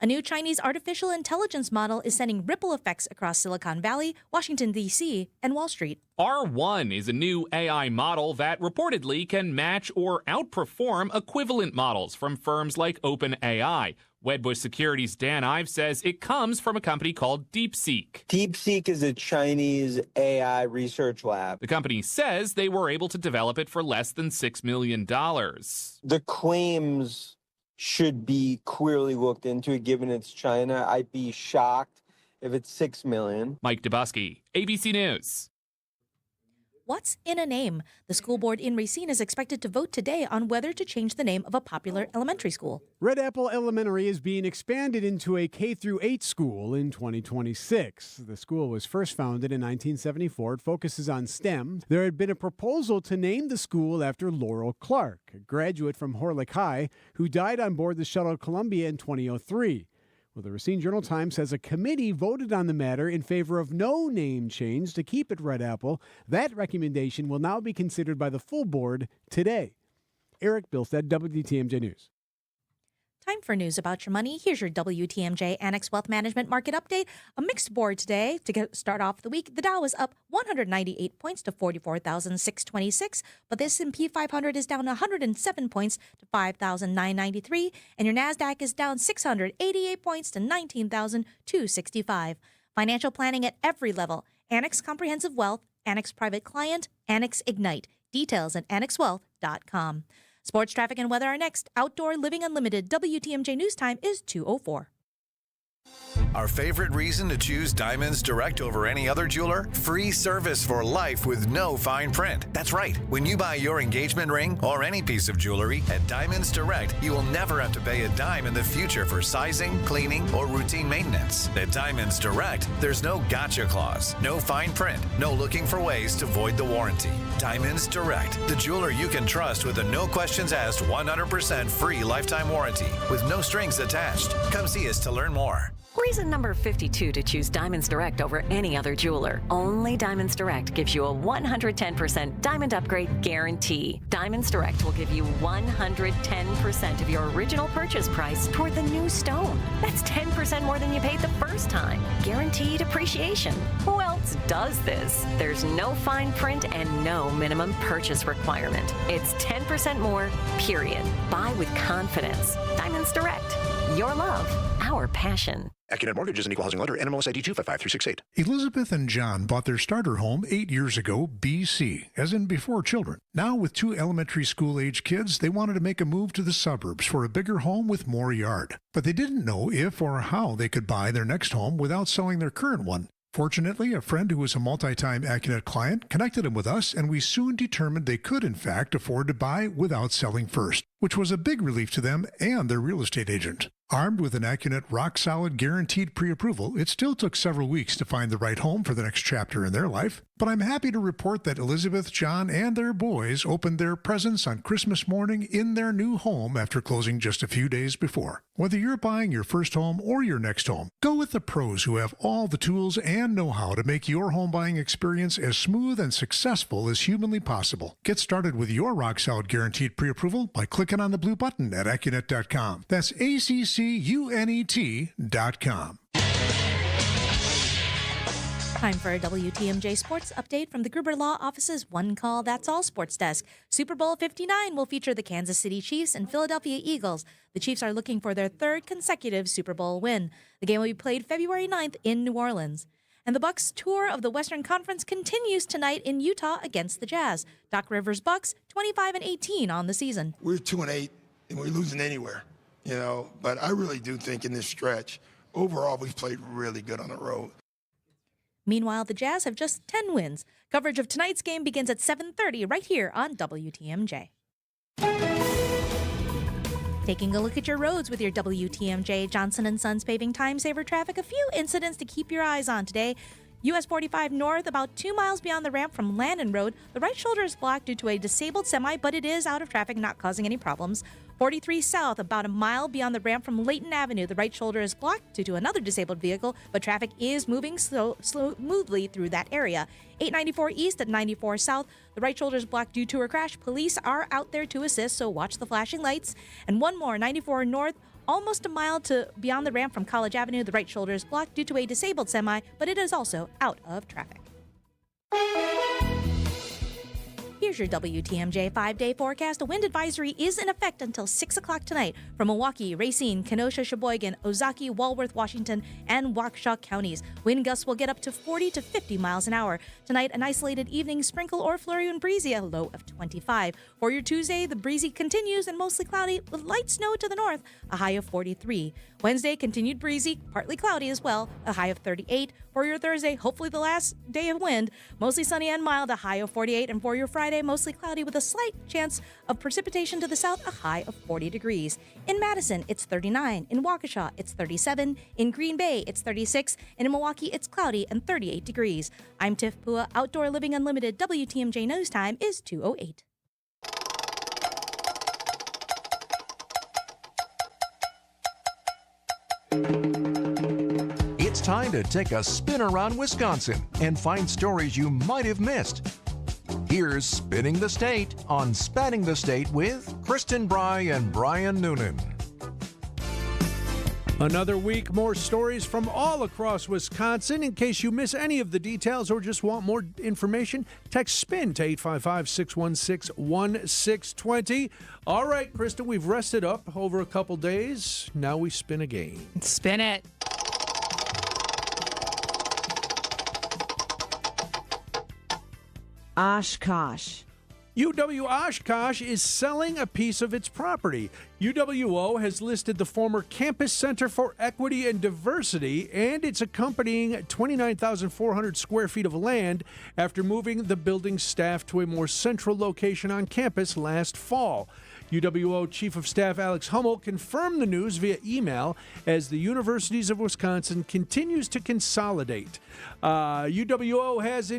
A new Chinese artificial intelligence model is sending ripple effects across Silicon Valley, Washington, D.C., and Wall Street. R1 is a new AI model that reportedly can match or outperform equivalent models from firms like OpenAI. Wedbush Securities' Dan Ives says it comes from a company called DeepSeek. DeepSeek is a Chinese AI research lab. The company says they were able to develop it for less than $6 million. The claims should be clearly looked into, given it's China. I'd be shocked if it's $6 million. Mike Dubusky, ABC News. What's in a name? The school board in Racine is expected to vote today on whether to change the name of a popular elementary school. Red Apple Elementary is being expanded into a K-8 school in 2026. The school was first founded in 1974. It focuses on STEM. There had been a proposal to name the school after Laurel Clark, a graduate from Horlick High who died on board the shuttle Columbia in 2003. Well, the Racine Journal-Times says a committee voted on the matter in favor of no name change to keep it Red Apple. That recommendation will now be considered by the full board today. Eric Bilstead, WTMJ News. Time for news about your money. Here's your WTMJ Annex Wealth Management Market Update. A mixed board today. To start off the week, the Dow is up 198 points to 44,626, but the S&P 500 is down 107 points to 5,993, and your NASDAQ is down 688 points to 19,265. Financial planning at every level. Annex Comprehensive Wealth, Annex Private Client, Annex Ignite. Details at annexwealth.com. Sports, traffic, and weather are next. Outdoor Living Unlimited. WTMJ News Time is 2:04. Our favorite reason to choose Diamonds Direct over any other jeweler? Free service for life with no fine print. That's right. When you buy your engagement ring or any piece of jewelry at Diamonds Direct, you will never have to pay a dime in the future for sizing, cleaning, or routine maintenance. At Diamonds Direct, there's no gotcha clause, no fine print, no looking for ways to void the warranty. Diamonds Direct, the jeweler you can trust with a no questions asked 100% free lifetime warranty with no strings attached. Come see us to learn more. Reason number 52 to choose Diamonds Direct over any other jeweler. Only Diamonds Direct gives you a 110% diamond upgrade guarantee. Diamonds Direct will give you 110% of your original purchase price toward the new stone. That's 10% more than you paid the first time. Guaranteed appreciation. Who else does this? There's no fine print and no minimum purchase requirement. It's 10% more, period. Buy with confidence. Diamonds Direct. Your love, our passion. AccuNet Mortgage is an equal housing lender. NMLS ID 255368. Elizabeth and John bought their starter home 8 years ago, BC, as in before children. Now, with 2 elementary school-age kids, they wanted to make a move to the suburbs for a bigger home with more yard. But they didn't know if or how they could buy their next home without selling their current one. Fortunately, a friend who was a multi-time AccuNet client connected them with us, and we soon determined they could, in fact, afford to buy without selling first, which was a big relief to them and their real estate agent. Armed with an AccuNet rock-solid guaranteed pre-approval, it still took several weeks to find the right home for the next chapter in their life. But I'm happy to report that Elizabeth, John, and their boys opened their presents on Christmas morning in their new home after closing just a few days before. Whether you're buying your first home or your next home, go with the pros who have all the tools and know-how to make your home buying experience as smooth and successful as humanly possible. Get started with your rock-solid guaranteed pre-approval by clicking on the blue button at AccuNet.com. That's ACCUNET.com. Time for a WTMJ Sports Update from the Gruber Law Office's One Call That's All Sports Desk. Super Bowl 59 will feature the Kansas City Chiefs and Philadelphia Eagles. The Chiefs are looking for their 3rd consecutive Super Bowl win. The game will be played February 9th in New Orleans. And the Bucs tour of the Western Conference continues tonight in Utah against the Jazz. Doc Rivers' Bucs 25-18 on the season. We're 2-8 and we're losing anywhere, but I really do think in this stretch, overall, we've played really good on the road. Meanwhile, the Jazz have just 10 wins. Coverage of tonight's game begins at 7:30 right here on WTMJ. Taking a look at your roads with your WTMJ Johnson & Sons Paving Time Saver Traffic. A few incidents to keep your eyes on today. US 45 north, about 2 miles beyond the ramp from Landon Road. The right shoulder is blocked due to a disabled semi, but it is out of traffic, not causing any problems. 43 south, about a mile beyond the ramp from Layton Avenue. The right shoulder is blocked due to another disabled vehicle, but traffic is moving smoothly through that area. 894 east at 94 south. The right shoulder is blocked due to a crash. Police are out there to assist, so watch the flashing lights. And one more, 94 north, almost a mile to beyond the ramp from College Avenue. The right shoulder is blocked due to a disabled semi, but it is also out of traffic. Here's your WTMJ 5-day forecast. A wind advisory is in effect until 6 o'clock tonight for Milwaukee, Racine, Kenosha, Sheboygan, Ozaki, Walworth, Washington, and Waukesha counties. Wind gusts will get up to 40 to 50 miles an hour. Tonight, an isolated evening sprinkle or flurry and breezy, a low of 25. For your Tuesday, the breezy continues and mostly cloudy with light snow to the north, a high of 43. Wednesday, continued breezy, partly cloudy as well, a high of 38. For your Thursday, hopefully the last day of wind, mostly sunny and mild, a high of 48. And for your Friday, mostly cloudy with a slight chance of precipitation to the south, a high of 40 degrees. In Madison, it's 39. In Waukesha, it's 37. In Green Bay, it's 36. And in Milwaukee, it's cloudy and 38 degrees. I'm Tiff Pua, Outdoor Living Unlimited. WTMJ Nose Time is 2:08. It's time to take a spin around Wisconsin and find stories you might have missed. Here's Spinning the State on Spanning the State with Kristen Bry and Brian Noonan. Another week, more stories from all across Wisconsin. In case you miss any of the details or just want more information, text SPIN to 855-616-1620. All right, Kristen, we've rested up over a couple days. Now we spin again. Spin it. Oshkosh. UW Oshkosh is selling a piece of its property. UWO has listed the former Campus Center for Equity and Diversity and its accompanying 29,400 square feet of land after moving the building's staff to a more central location on campus last fall. UWO Chief of Staff Alex Hummel confirmed the news via email as the Universities of Wisconsin continues to consolidate. UWO has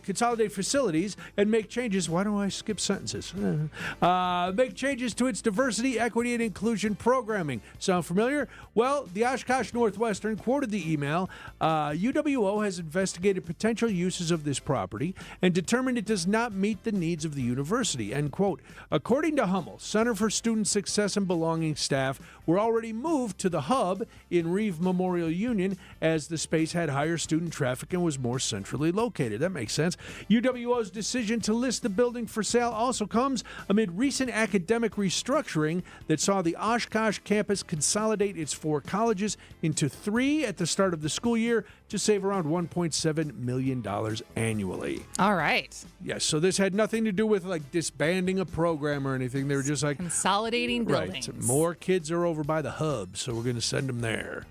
consolidate facilities and make changes. Why do I skip sentences? Make changes to its diversity, equity, and inclusion programming. Sound familiar? Well, the Oshkosh Northwestern quoted the email. UWO has investigated potential uses of this property and determined it does not meet the needs of the university, end quote. According to Hummel, Center for Student Success and Belonging staff were already moved to the hub in Reeve Memorial Union as the space had higher student traffic and was more centrally located. That makes sense. UWO's decision to list the building for sale also comes amid recent academic restructuring that saw the Oshkosh campus consolidate its 4 colleges into 3 at the start of the school year to save around $1.7 million annually. All right. Yes, so this had nothing to do with like disbanding a program or anything. They were just like consolidating buildings. Right. More kids are over by the hub, so we're going to send them there.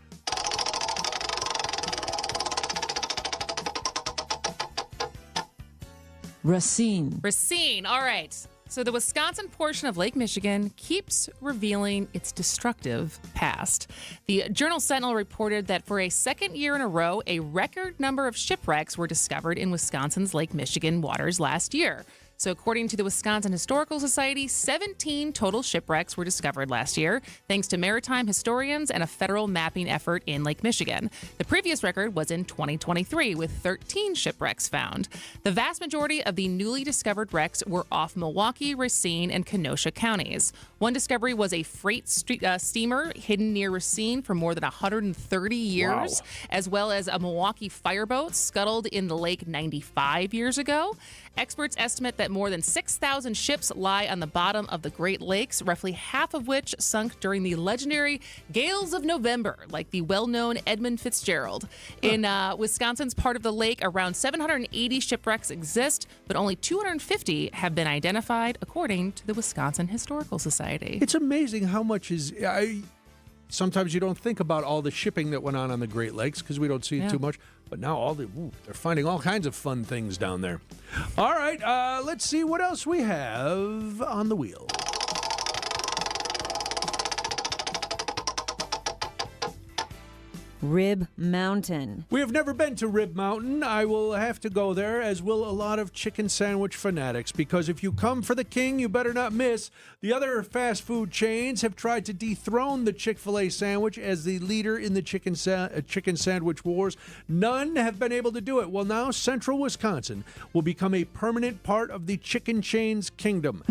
Racine. Racine. All right. So the Wisconsin portion of Lake Michigan keeps revealing its destructive past. The Journal-Sentinel reported that for a second year in a row, a record number of shipwrecks were discovered in Wisconsin's Lake Michigan waters last year. So according to the Wisconsin Historical Society, 17 total shipwrecks were discovered last year, thanks to maritime historians and a federal mapping effort in Lake Michigan. The previous record was in 2023, with 13 shipwrecks found. The vast majority of the newly discovered wrecks were off Milwaukee, Racine, and Kenosha counties. One discovery was a freight steamer hidden near Racine for more than 130 years, as well as a Milwaukee fireboat scuttled in the lake 95 years ago. Experts estimate that more than 6,000 ships lie on the bottom of the Great Lakes, roughly half of which sunk during the legendary Gales of November, like the well-known Edmund Fitzgerald. In Wisconsin's part of the lake, around 780 shipwrecks exist, but only 250 have been identified, according to the Wisconsin Historical Society. It's amazing how much is... Sometimes you don't think about all the shipping that went on the Great Lakes because we don't see it too much. But now they're finding all kinds of fun things down there. All right, let's see what else we have on the wheel. Rib Mountain. We have never been to Rib Mountain. I will have to go there, as will a lot of chicken sandwich fanatics, because if you come for the king, you better not miss. The other fast food chains have tried to dethrone the Chick-fil-A sandwich as the leader in the chicken sandwich wars. None have been able to do it. Well, now Central Wisconsin will become a permanent part of the chicken chain's kingdom.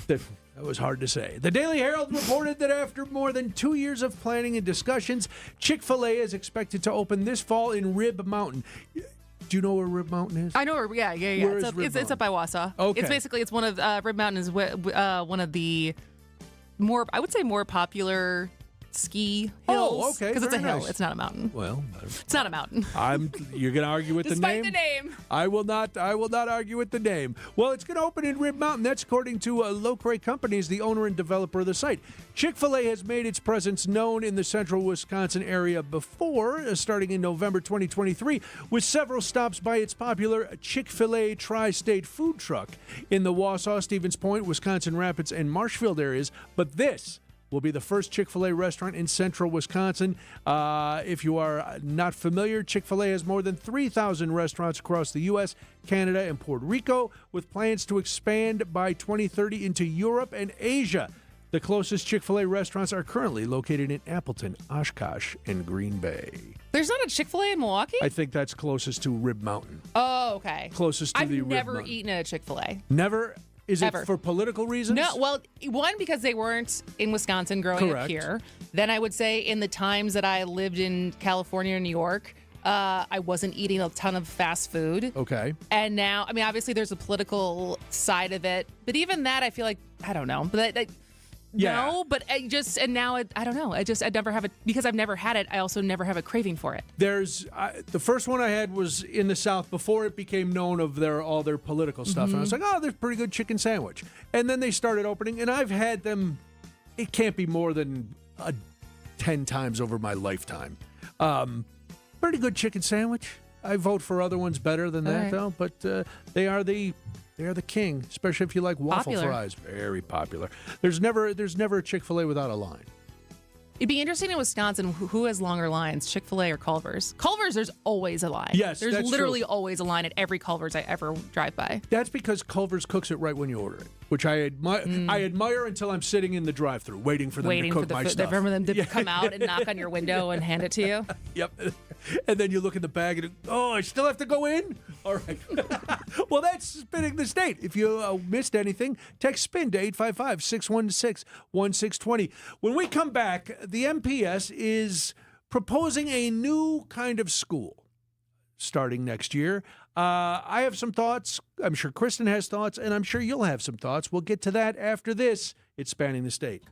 That was hard to say. The Daily Herald reported that after more than 2 years of planning and discussions, Chick-fil-A is expected to open this fall in Rib Mountain. Do you know where Rib Mountain is? I know where, yeah. Where is It's up by Wausau. Okay. It's one of, Rib Mountain is one of the more, I would say, more popular ski hills. Oh, okay. Because it's a very hill. nice. It's not a mountain. Well, It's not a mountain. You're going to argue with Despite the name? the name. I will not argue with the name. Well, it's going to open in Rib Mountain. That's according to Locray Companies, the owner and developer of the site. Chick-fil-A has made its presence known in the central Wisconsin area before, starting in November 2023, with several stops by its popular Chick-fil-A Tri-State food truck in the Wausau, Stevens Point, Wisconsin Rapids, and Marshfield areas. But this will be the first Chick-fil-A restaurant in central Wisconsin. If you are not familiar, Chick-fil-A has more than 3,000 restaurants across the U.S., Canada, and Puerto Rico, with plans to expand by 2030 into Europe and Asia. The closest Chick-fil-A restaurants are currently located in Appleton, Oshkosh, and Green Bay. There's not a Chick-fil-A in Milwaukee? I think that's closest to Rib Mountain. Oh, okay. Closest to the Rib I've never Mountain. eaten at a Chick-fil-A. Never? Is Ever. it for political reasons? No, well, one, because they weren't in Wisconsin growing Correct. up here. Then I would say in the times that I lived in California and New York, I wasn't eating a ton of fast food. Okay. And now, I mean, obviously there's a political side of it, but even that, I feel like, I don't know. But Yeah. No, but I don't know. I never have it, because I've never had it, I also never have a craving for it. There's the first one I had was in the South before it became known of all their political stuff. And I was like, oh, there's pretty good chicken sandwich. And then they started opening, and I've had them, it can't be more than 10 times over my lifetime. Pretty good chicken sandwich. I vote for other ones better than that, right. though. But they are the king, especially if you like waffle Popular. fries. Very popular. There's never a Chick-fil-A without a line. It'd be interesting in Wisconsin who has longer lines, Chick-fil-A or Culver's. Culver's, there's always a line. Yes, there's that's literally true. always a line at every Culver's I ever drive by. That's because Culver's cooks it right when you order it, which I admire. I admire until I'm sitting in the drive-thru waiting for them to cook my stuff. Remember them to come out and knock on your window and hand it to you? Yep. And then you look in the bag and, I still have to go in? All right. Well, that's Spinning the State. If you missed anything, text SPIN to 855-616-1620. When we come back, the MPS is proposing a new kind of school starting next year. I have some thoughts. I'm sure Kristen has thoughts, and I'm sure you'll have some thoughts. We'll get to that after this. It's Spanning the State.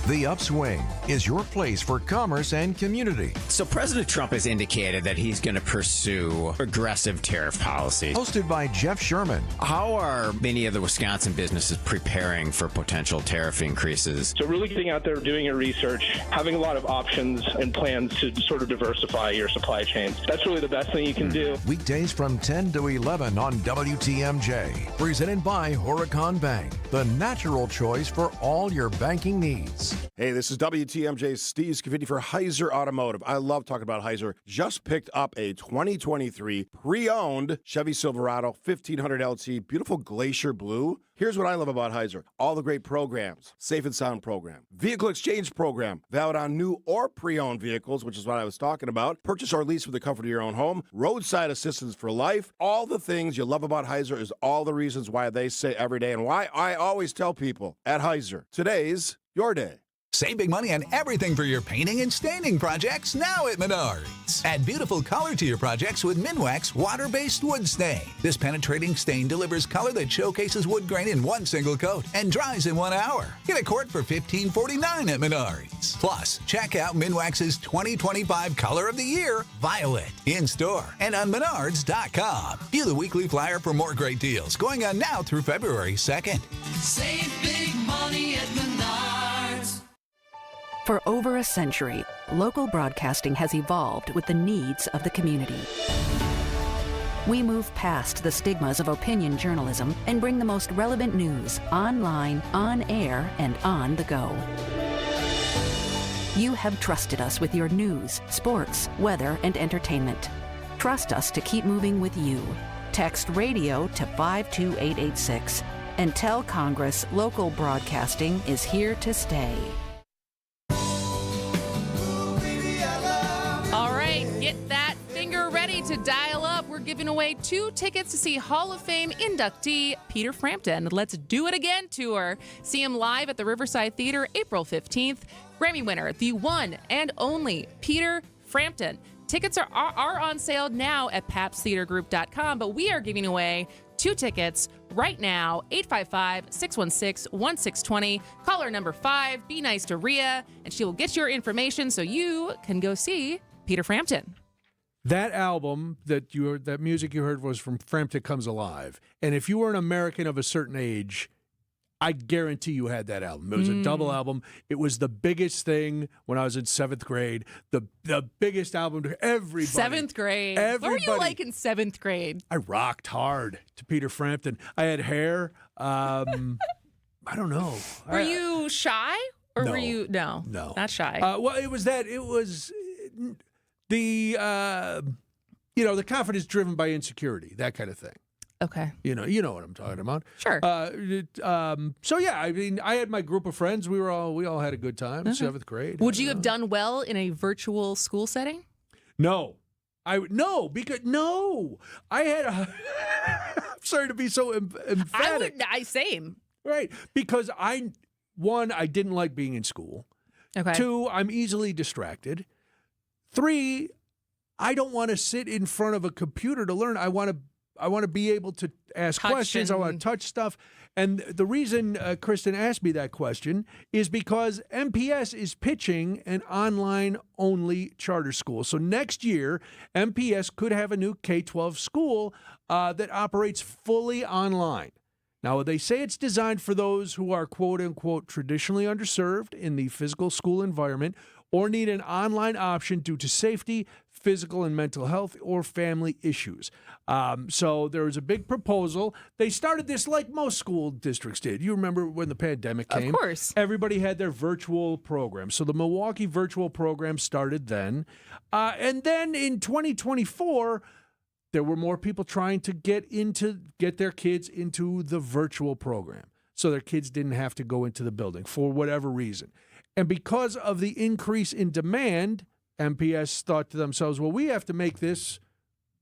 The Upswing is your place for commerce and community. So President Trump has indicated that he's going to pursue aggressive tariff policies. Hosted by Jeff Sherman. How are many of the Wisconsin businesses preparing for potential tariff increases? So really getting out there, doing your research, having a lot of options and plans to sort of diversify your supply chains. That's really the best thing you can do. Weekdays from 10 to 11 on WTMJ. Presented by Horicon Bank, the natural choice for all your banking needs. Hey, this is WTMJ's Steve Scavini for Heiser Automotive. I love talking about Heiser. Just picked up a 2023 pre-owned Chevy Silverado 1500 LT, beautiful glacier blue. Here's what I love about Heiser. All the great programs. Safe and Sound program. Vehicle exchange program. Valid on new or pre-owned vehicles, which is what I was talking about. Purchase or lease for the comfort of your own home. Roadside assistance for life. All the things you love about Heiser is all the reasons why they say every day and why I always tell people at Heiser, today's your day. Save big money on everything for your painting and staining projects now at Menards. Add beautiful color to your projects with Minwax water-based wood stain. This penetrating stain delivers color that showcases wood grain in one single coat and dries in 1 hour. Get a quart for $15.49 at Menards. Plus, check out Minwax's 2025 Color of the Year, Violet, in store and on Menards.com. View the weekly flyer for more great deals going on now through February 2nd. Save big money at Menards. For over a century, local broadcasting has evolved with the needs of the community. We move past the stigmas of opinion journalism and bring the most relevant news online, on air, and on the go. You have trusted us with your news, sports, weather, and entertainment. Trust us to keep moving with you. Text radio to 52886 and tell Congress local broadcasting is here to stay. All right, get that finger ready to dial up. We're giving away 2 tickets to see Hall of Fame inductee Peter Frampton. Let's Do It Again tour. See him live at the Riverside Theater April 15th. Grammy winner, the one and only Peter Frampton. Tickets are on sale now at papstheatergroup.com, but we are giving away 2 tickets right now, 855-616-1620. Caller number 5, be nice to Rhea, and she will get your information so you can go see Peter Frampton. That album that music you heard was from Frampton Comes Alive. And if you were an American of a certain age, I guarantee you had that album. It was a double album. It was the biggest thing when I was in 7th grade. The biggest album to everybody. 7th grade. Everybody. What were you like in 7th grade? I rocked hard to Peter Frampton. I had hair. I don't know. Were you shy? Or No. were you... No, not shy. Well, it was the the confidence driven by insecurity, that kind of thing. Okay. You know what I'm talking about. Sure. So yeah, I mean, I had my group of friends. We all had a good time in 7th grade. Would you have done well in a virtual school setting? No. I had a I'm sorry to be so emphatic. Same. Right. Because I didn't like being in school. Okay. 2, I'm easily distracted. 3, I don't want to sit in front of a computer to learn. I want to be able to ask questions. I want to touch stuff. And the reason Kristen asked me that question is because MPS is pitching an online-only charter school. So next year, MPS could have a new K-12 school that operates fully online. Now, they say it's designed for those who are, quote-unquote, traditionally underserved in the physical school environment or need an online option due to safety, physical and mental health, or family issues. So there was a big proposal. They started this like most school districts did. You remember when the pandemic came? Of course. Everybody had their virtual program. So the Milwaukee virtual program started then. And then in 2024, there were more people trying to get their kids into the virtual program. So their kids didn't have to go into the building for whatever reason. And because of the increase in demand, MPS thought to themselves, well, we have to make this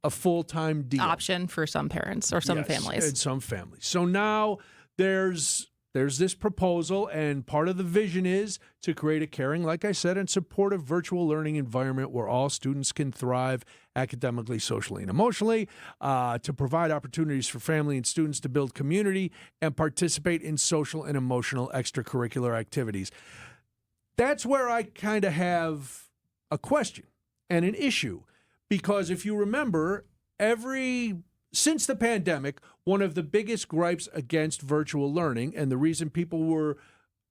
a full-time deal. Option for some parents or some families. And some families. So now there's this proposal, and part of the vision is to create a caring, like I said, and supportive virtual learning environment where all students can thrive academically, socially, and emotionally, to provide opportunities for family and students to build community and participate in social and emotional extracurricular activities. That's where I kind of have a question and an issue, because if you remember, since the pandemic, one of the biggest gripes against virtual learning, and the reason people were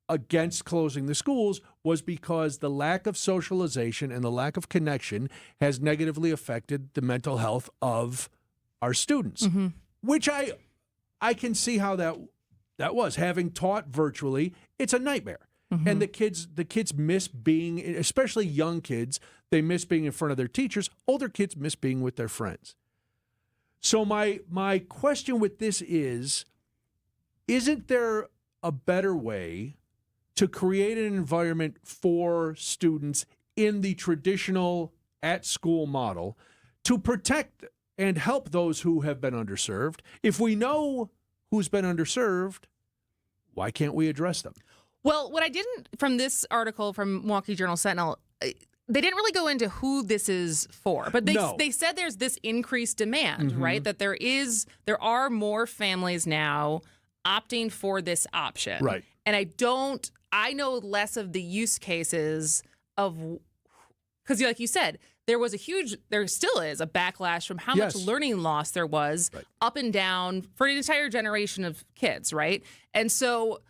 against closing the schools, was because the lack of socialization and the lack of connection has negatively affected the mental health of our students, which I can see how that was. Having taught virtually, it's a nightmare. And the kids miss being, especially young kids, they miss being in front of their teachers. Older kids miss being with their friends. So my question with this isn't there a better way to create an environment for students in the traditional at-school model to protect and help those who have been underserved? If we know who's been underserved, why can't we address them? Well, what I didn't, from this article from Milwaukee Journal-Sentinel, they didn't really go into who this is for, but they said there's this increased demand, right? That there are more families now opting for this option. Right. And I know less of the use cases because like you said, there still is a backlash from how much learning loss there was up and down for an entire generation of kids, right? And so,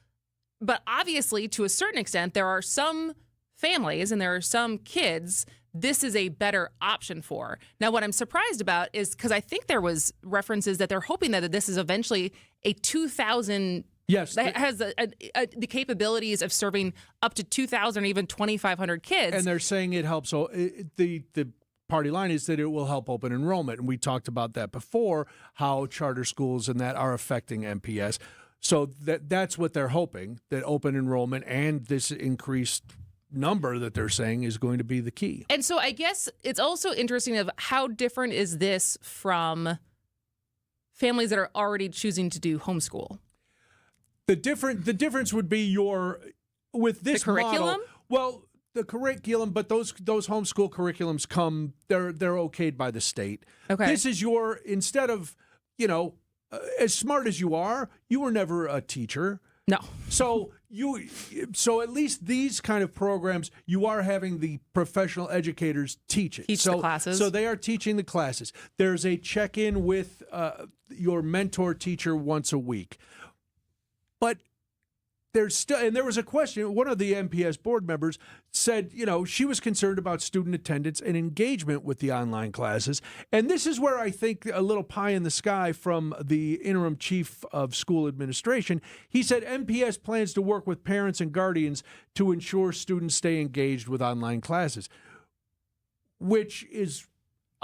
but obviously, to a certain extent, there are some families and there are some kids this is a better option for. Now, what I'm surprised about is because I think there was references that they're hoping that this is eventually a $2,000 Yes. That has the capabilities of serving up to 2,000, even 2,500 kids. And they're saying it helps. So the party line is that it will help open enrollment. And we talked about that before, how charter schools and that are affecting MPS. So that's what they're hoping, that open enrollment and this increased number that they're saying is going to be the key. And so I guess it's also interesting of how different is this from families that are already choosing to do homeschool? The difference would be with this the curriculum? model, well, the curriculum, but those homeschool curriculums they're okayed by the state. Okay. This is instead of, as smart as you were never a teacher. No. So at least these kind of programs, you are having the professional educators teach it. Teach the classes. So they are teaching the classes. There's a check-in with your mentor teacher once a week. But there's still, and there was a question, one of the MPS board members said, she was concerned about student attendance and engagement with the online classes. And this is where I think a little pie in the sky from the interim chief of school administration. He said MPS plans to work with parents and guardians to ensure students stay engaged with online classes, which is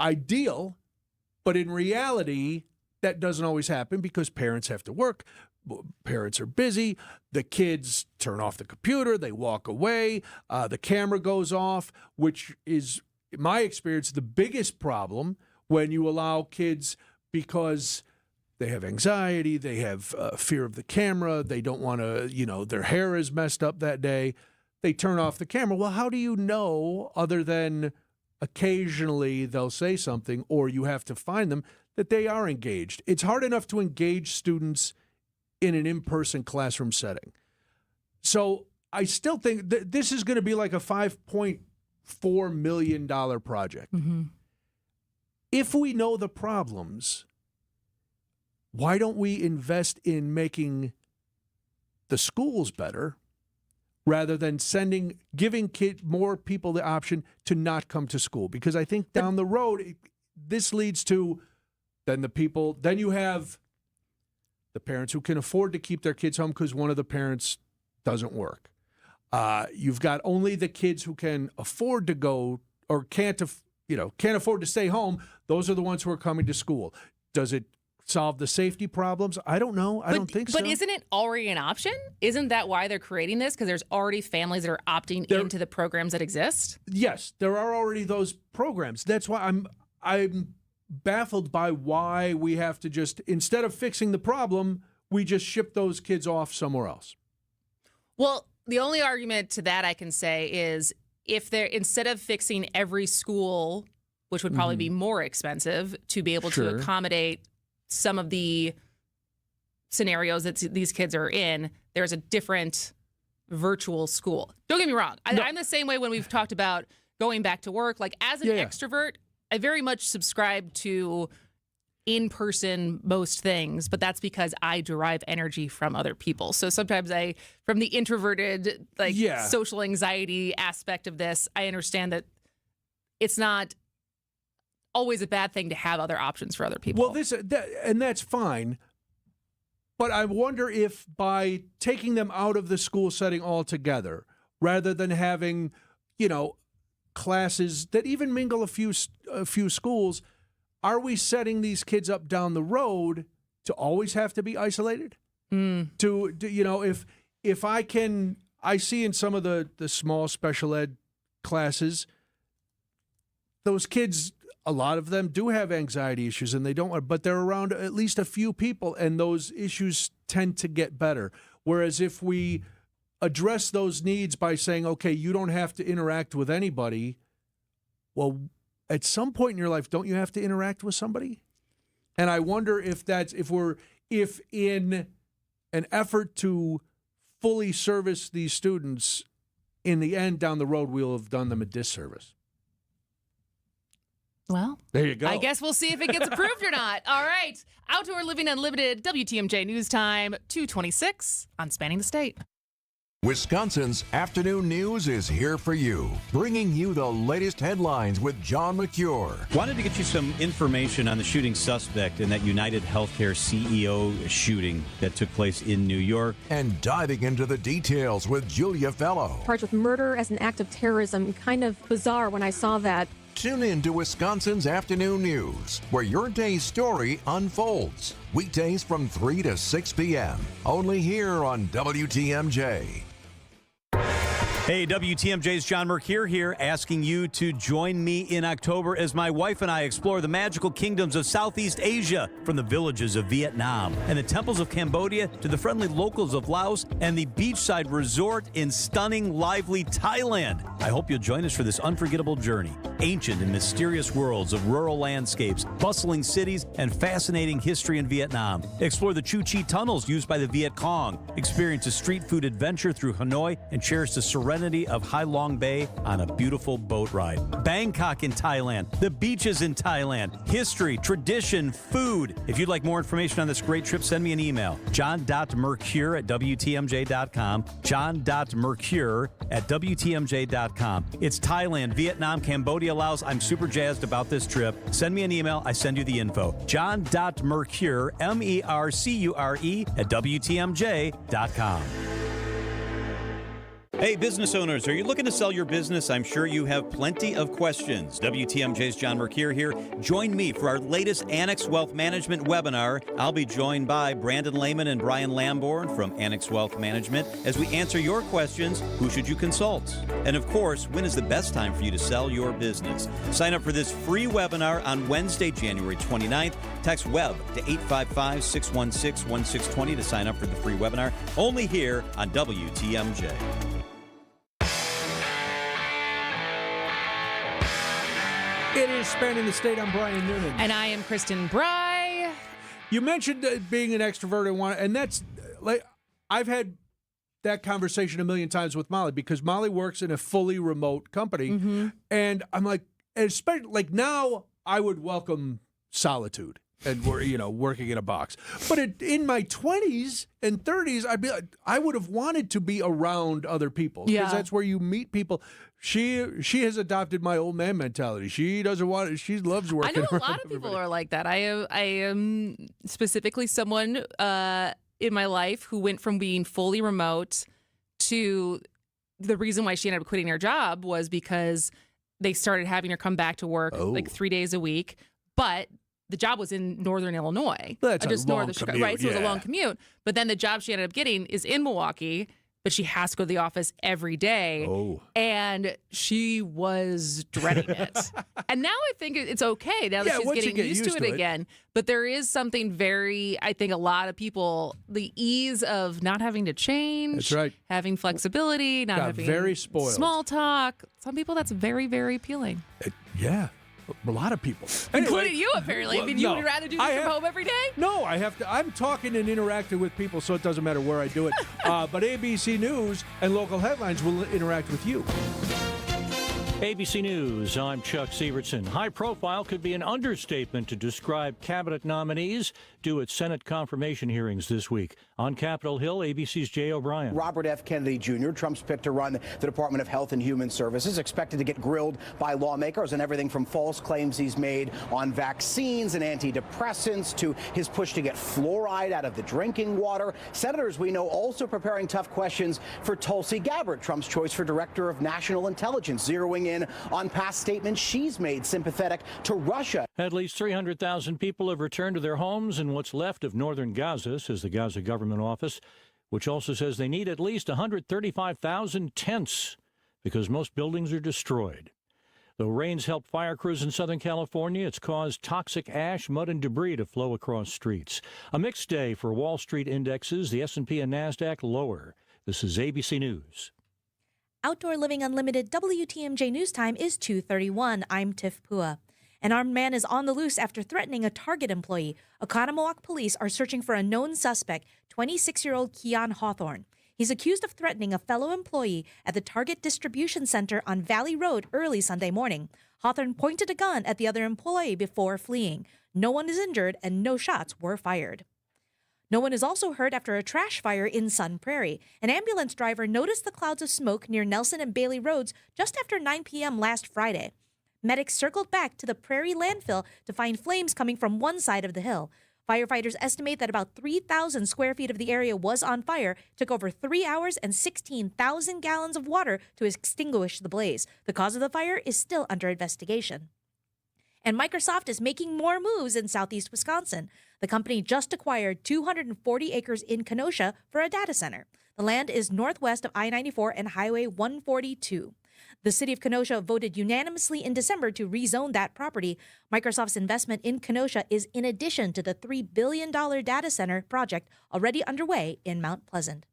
ideal. But in reality, that doesn't always happen because parents have to work. Parents are busy. The kids turn off the computer. They walk away. The camera goes off, which is, in my experience, the biggest problem when you allow kids, because they have anxiety, they have fear of the camera, they don't want to, their hair is messed up that day. They turn off the camera. Well, how do you know, other than occasionally they'll say something or you have to find them, that they are engaged? It's hard enough to engage students in an in-person classroom setting. So I still think that this is going to be like a $5.4 million project. Mm-hmm. If we know the problems, why don't we invest in making the schools better rather than giving more people the option to not come to school? Because I think down the road, this leads to then you have the parents who can afford to keep their kids home because one of the parents doesn't work. You've got only the kids who can afford to go or can't afford to stay home. Those are the ones who are coming to school. Does it solve the safety problems? I don't know. I don't think so. But isn't it already an option? Isn't that why they're creating this? Because there's already families that are opting into the programs that exist? Yes, there are already those programs. That's why I'm baffled by why we have to just, instead of fixing the problem, we just ship those kids off somewhere else. Well, the only argument to that I can say is if they're, instead of fixing every school, which would probably be more expensive to be able to accommodate some of the scenarios that these kids are in, there's a different virtual school. Don't get me wrong. I'm the same way when we've talked about going back to work. Like, as an extrovert, I very much subscribe to in-person most things, but that's because I derive energy from other people. So sometimes from the introverted, social anxiety aspect of this, I understand that it's not always a bad thing to have other options for other people. Well, and that's fine. But I wonder if by taking them out of the school setting altogether, rather than having, classes that even mingle a few schools, are we setting these kids up down the road to always have to be isolated? If I see in some of the small special ed classes, those kids, a lot of them do have anxiety issues and they don't, but they're around at least a few people and those issues tend to get better. Whereas if we address those needs by saying, okay, you don't have to interact with anybody, well, at some point in your life, don't you have to interact with somebody? And I wonder if in an effort to fully service these students, in the end, down the road, we'll have done them a disservice. Well, there you go. I guess we'll see if it gets approved or not. All right. Outdoor Living Unlimited, WTMJ News Time, 2:26 on Spanning the State. Wisconsin's afternoon news is here for you, bringing you the latest headlines with John McCure. Wanted to get you some information on the shooting suspect in that United Healthcare CEO shooting that took place in New York. And diving into the details with Julia Fellow. Charged with murder as an act of terrorism. Kind of bizarre when I saw that. Tune in to Wisconsin's afternoon news, where your day's story unfolds. Weekdays from 3 to 6 p.m. Only here on WTMJ. Hey, WTMJ's John Mercure here, asking you to join me in October as my wife and I explore the magical kingdoms of Southeast Asia, from the villages of Vietnam and the temples of Cambodia to the friendly locals of Laos and the beachside resort in stunning, lively Thailand. I hope you'll join us for this unforgettable journey. Ancient and mysterious worlds of rural landscapes, bustling cities, and fascinating history in Vietnam. Explore the Chu Chi tunnels used by the Viet Cong. Experience a street food adventure through Hanoi and cherish the serenity of Hai Long Bay on a beautiful boat ride. Bangkok in Thailand, the beaches in Thailand, history, tradition, food. If you'd like more information on this great trip, send me an email. john.mercure@WTMJ.com. john.mercure@WTMJ.com. It's Thailand, Vietnam, Cambodia, Laos. I'm super jazzed about this trip. Send me an email. I send you the info. john.mercure, MERCURE, @WTMJ.com. Hey, business owners, are you looking to sell your business? I'm sure you have plenty of questions. WTMJ's John Mercure here. Join me for our latest Annex Wealth Management webinar. I'll be joined by Brandon Lehman and Brian Lamborn from Annex Wealth Management as we answer your questions. Who should you consult? And of course, when is the best time for you to sell your business? Sign up for this free webinar on Wednesday, January 29th. Text WEB to 855-616-1620 to sign up for the free webinar. Only here on WTMJ. It is Spanning the State. I'm Brian Noonan. And I am Kristen Bry. You mentioned being an extrovert and that's like I've had that conversation a million times with Molly because Molly works in a fully remote company, and I'm like, especially like now, I would welcome solitude and working in a box. But in my 20s and 30s, I would have wanted to be around other people because that's where you meet people. She has adopted my old man mentality. She doesn't want it. She loves working. I know a lot of people are like that. I am specifically someone in my life who went from being fully remote to the reason why she ended up quitting her job was because they started having her come back to work like 3 days a week, but the job was in northern Illinois, just north of Chicago, right? So it was a long commute. But then the job she ended up getting is in Milwaukee, but she has to go to the office every day. And she was dreading it. And now I think it's okay now that she's getting used to it again. But there is something I think a lot of people, the ease of not having to change, that's right, having flexibility, not having very spoiled small talk. Some people that's very, very appealing. Yeah. A lot of people. Including you, apparently. I mean, you would rather do this from home every day? No, I have to. I'm talking and interacting with people, so it doesn't matter where I do it. But ABC News and local headlines will interact with you. ABC News, I'm Chuck Sievertson. High profile could be an understatement to describe cabinet nominees due at Senate confirmation hearings this week. On Capitol Hill, ABC's Jay O'Brien. Robert F. Kennedy Jr., Trump's pick to run the Department of Health and Human Services, expected to get grilled by lawmakers on everything from false claims he's made on vaccines and antidepressants to his push to get fluoride out of the drinking water. Senators, we know, also preparing tough questions for Tulsi Gabbard, Trump's choice for Director of National Intelligence, zeroing in on past statements she's made sympathetic to Russia. At least 300,000 people have returned to their homes in what's left of northern Gaza, says the Gaza government office, which also says they need at least 135,000 tents because most buildings are destroyed. Though rains helped fire crews in Southern California, it's caused toxic ash, mud, and debris to flow across streets. A mixed day for Wall Street indexes, the S&P and NASDAQ lower. This is ABC News. Outdoor Living Unlimited WTMJ News Time is 2:31. I'm Tiff Pua. An armed man is on the loose after threatening a Target employee. Oconomowoc police are searching for a known suspect, 26-year-old Keon Hawthorne. He's accused of threatening a fellow employee at the Target distribution center on Valley Road early Sunday morning. Hawthorne pointed a gun at the other employee before fleeing. No one is injured and no shots were fired. No one is also hurt after a trash fire in Sun Prairie. An ambulance driver noticed the clouds of smoke near Nelson and Bailey Roads just after 9 p.m. last Friday. Medics circled back to the Prairie landfill to find flames coming from one side of the hill. Firefighters estimate that about 3,000 square feet of the area was on fire. Took over 3 hours and 16,000 gallons of water to extinguish the blaze. The cause of the fire is still under investigation. And Microsoft is making more moves in southeast Wisconsin. The company just acquired 240 acres in Kenosha for a data center. The land is northwest of I-94 and Highway 142. The city of Kenosha voted unanimously in December to rezone that property. Microsoft's investment in Kenosha is in addition to the $3 billion data center project already underway in Mount Pleasant.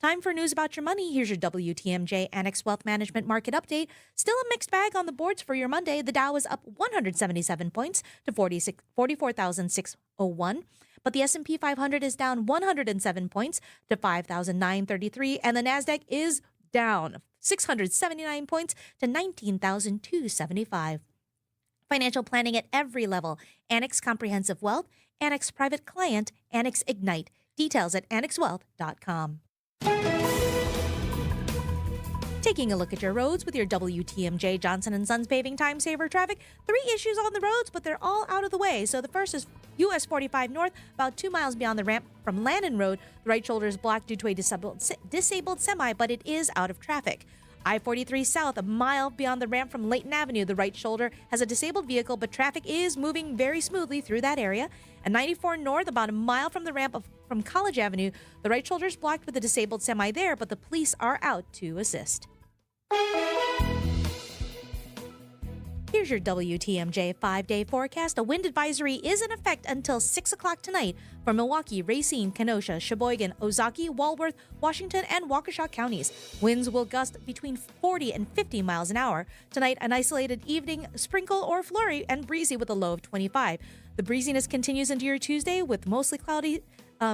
Time for news about your money. Here's your WTMJ Annex Wealth Management Market Update. Still a mixed bag on the boards for your Monday. The Dow is up 177 points to 44,601. But the S&P 500 is down 107 points to 5,933. And the NASDAQ is down 679 points to 19,275. Financial planning at every level. Annex Comprehensive Wealth, Annex Private Client, Annex Ignite. Details at annexwealth.com. Taking a look at your roads with your WTMJ Johnson & Sons Paving Time Saver traffic. 3 issues on the roads, but they're all out of the way. So the first is US 45 North, about 2 miles beyond the ramp from Lannon Road. The right shoulder is blocked due to a disabled semi, but it is out of traffic. I-43 South, a mile beyond the ramp from Layton Avenue. The right shoulder has a disabled vehicle, but traffic is moving very smoothly through that area. And 94 North, about a mile from the ramp from College Avenue. The right shoulder is blocked with a disabled semi there, but the police are out to assist. Here's your WTMJ 5-day forecast. A wind advisory is in effect until 6 o'clock tonight for Milwaukee, Racine, Kenosha, Sheboygan, Ozaukee, Walworth, Washington, and Waukesha counties. Winds will gust between 40 and 50 miles an hour. Tonight, an isolated evening sprinkle or flurry and breezy with a low of 25. The breeziness continues into your Tuesday with mostly cloudy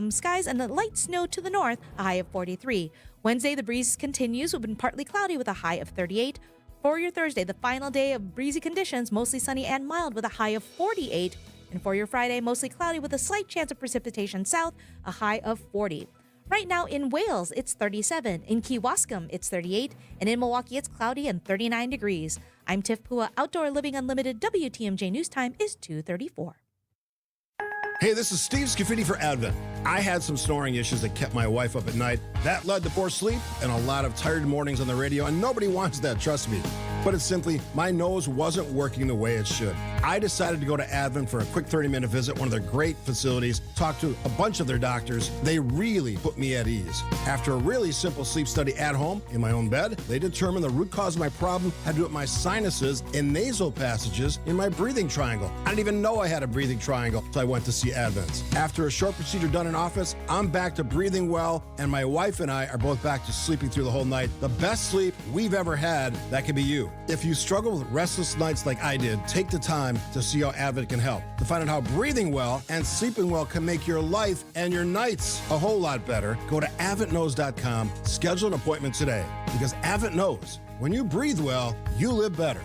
skies and the light snow to the north, a high of 43. Wednesday, the breeze continues with partly cloudy with a high of 38. For your Thursday, the final day of breezy conditions, mostly sunny and mild with a high of 48. And for your Friday, mostly cloudy with a slight chance of precipitation south, a high of 40. Right now in Wales, it's 37. In Kewaskum, it's 38. And in Milwaukee, it's cloudy and 39 degrees. I'm Tiff Pua, Outdoor Living Unlimited. WTMJ News Time is 2:34. Hey, this is Steve Scafidi for Advent. I had some snoring issues that kept my wife up at night. That led to poor sleep and a lot of tired mornings on the radio, and nobody wants that, trust me. But it's simply, my nose wasn't working the way it should. I decided to go to Advent for a quick 30-minute visit, one of their great facilities, talk to a bunch of their doctors. They really put me at ease. After a really simple sleep study at home, in my own bed, they determined the root cause of my problem had to do with my sinuses and nasal passages in my breathing triangle. I didn't even know I had a breathing triangle, so I went to see Advent. After a short procedure done in office, I'm back to breathing well, and my wife and I are both back to sleeping through the whole night. The best sleep we've ever had, that could be you. If you struggle with restless nights like I did, take the time to see how Advent can help. To find out how breathing well and sleeping well can make your life and your nights a whole lot better, go to AdventKnows.com, schedule an appointment today. Because Advent knows, when you breathe well, you live better.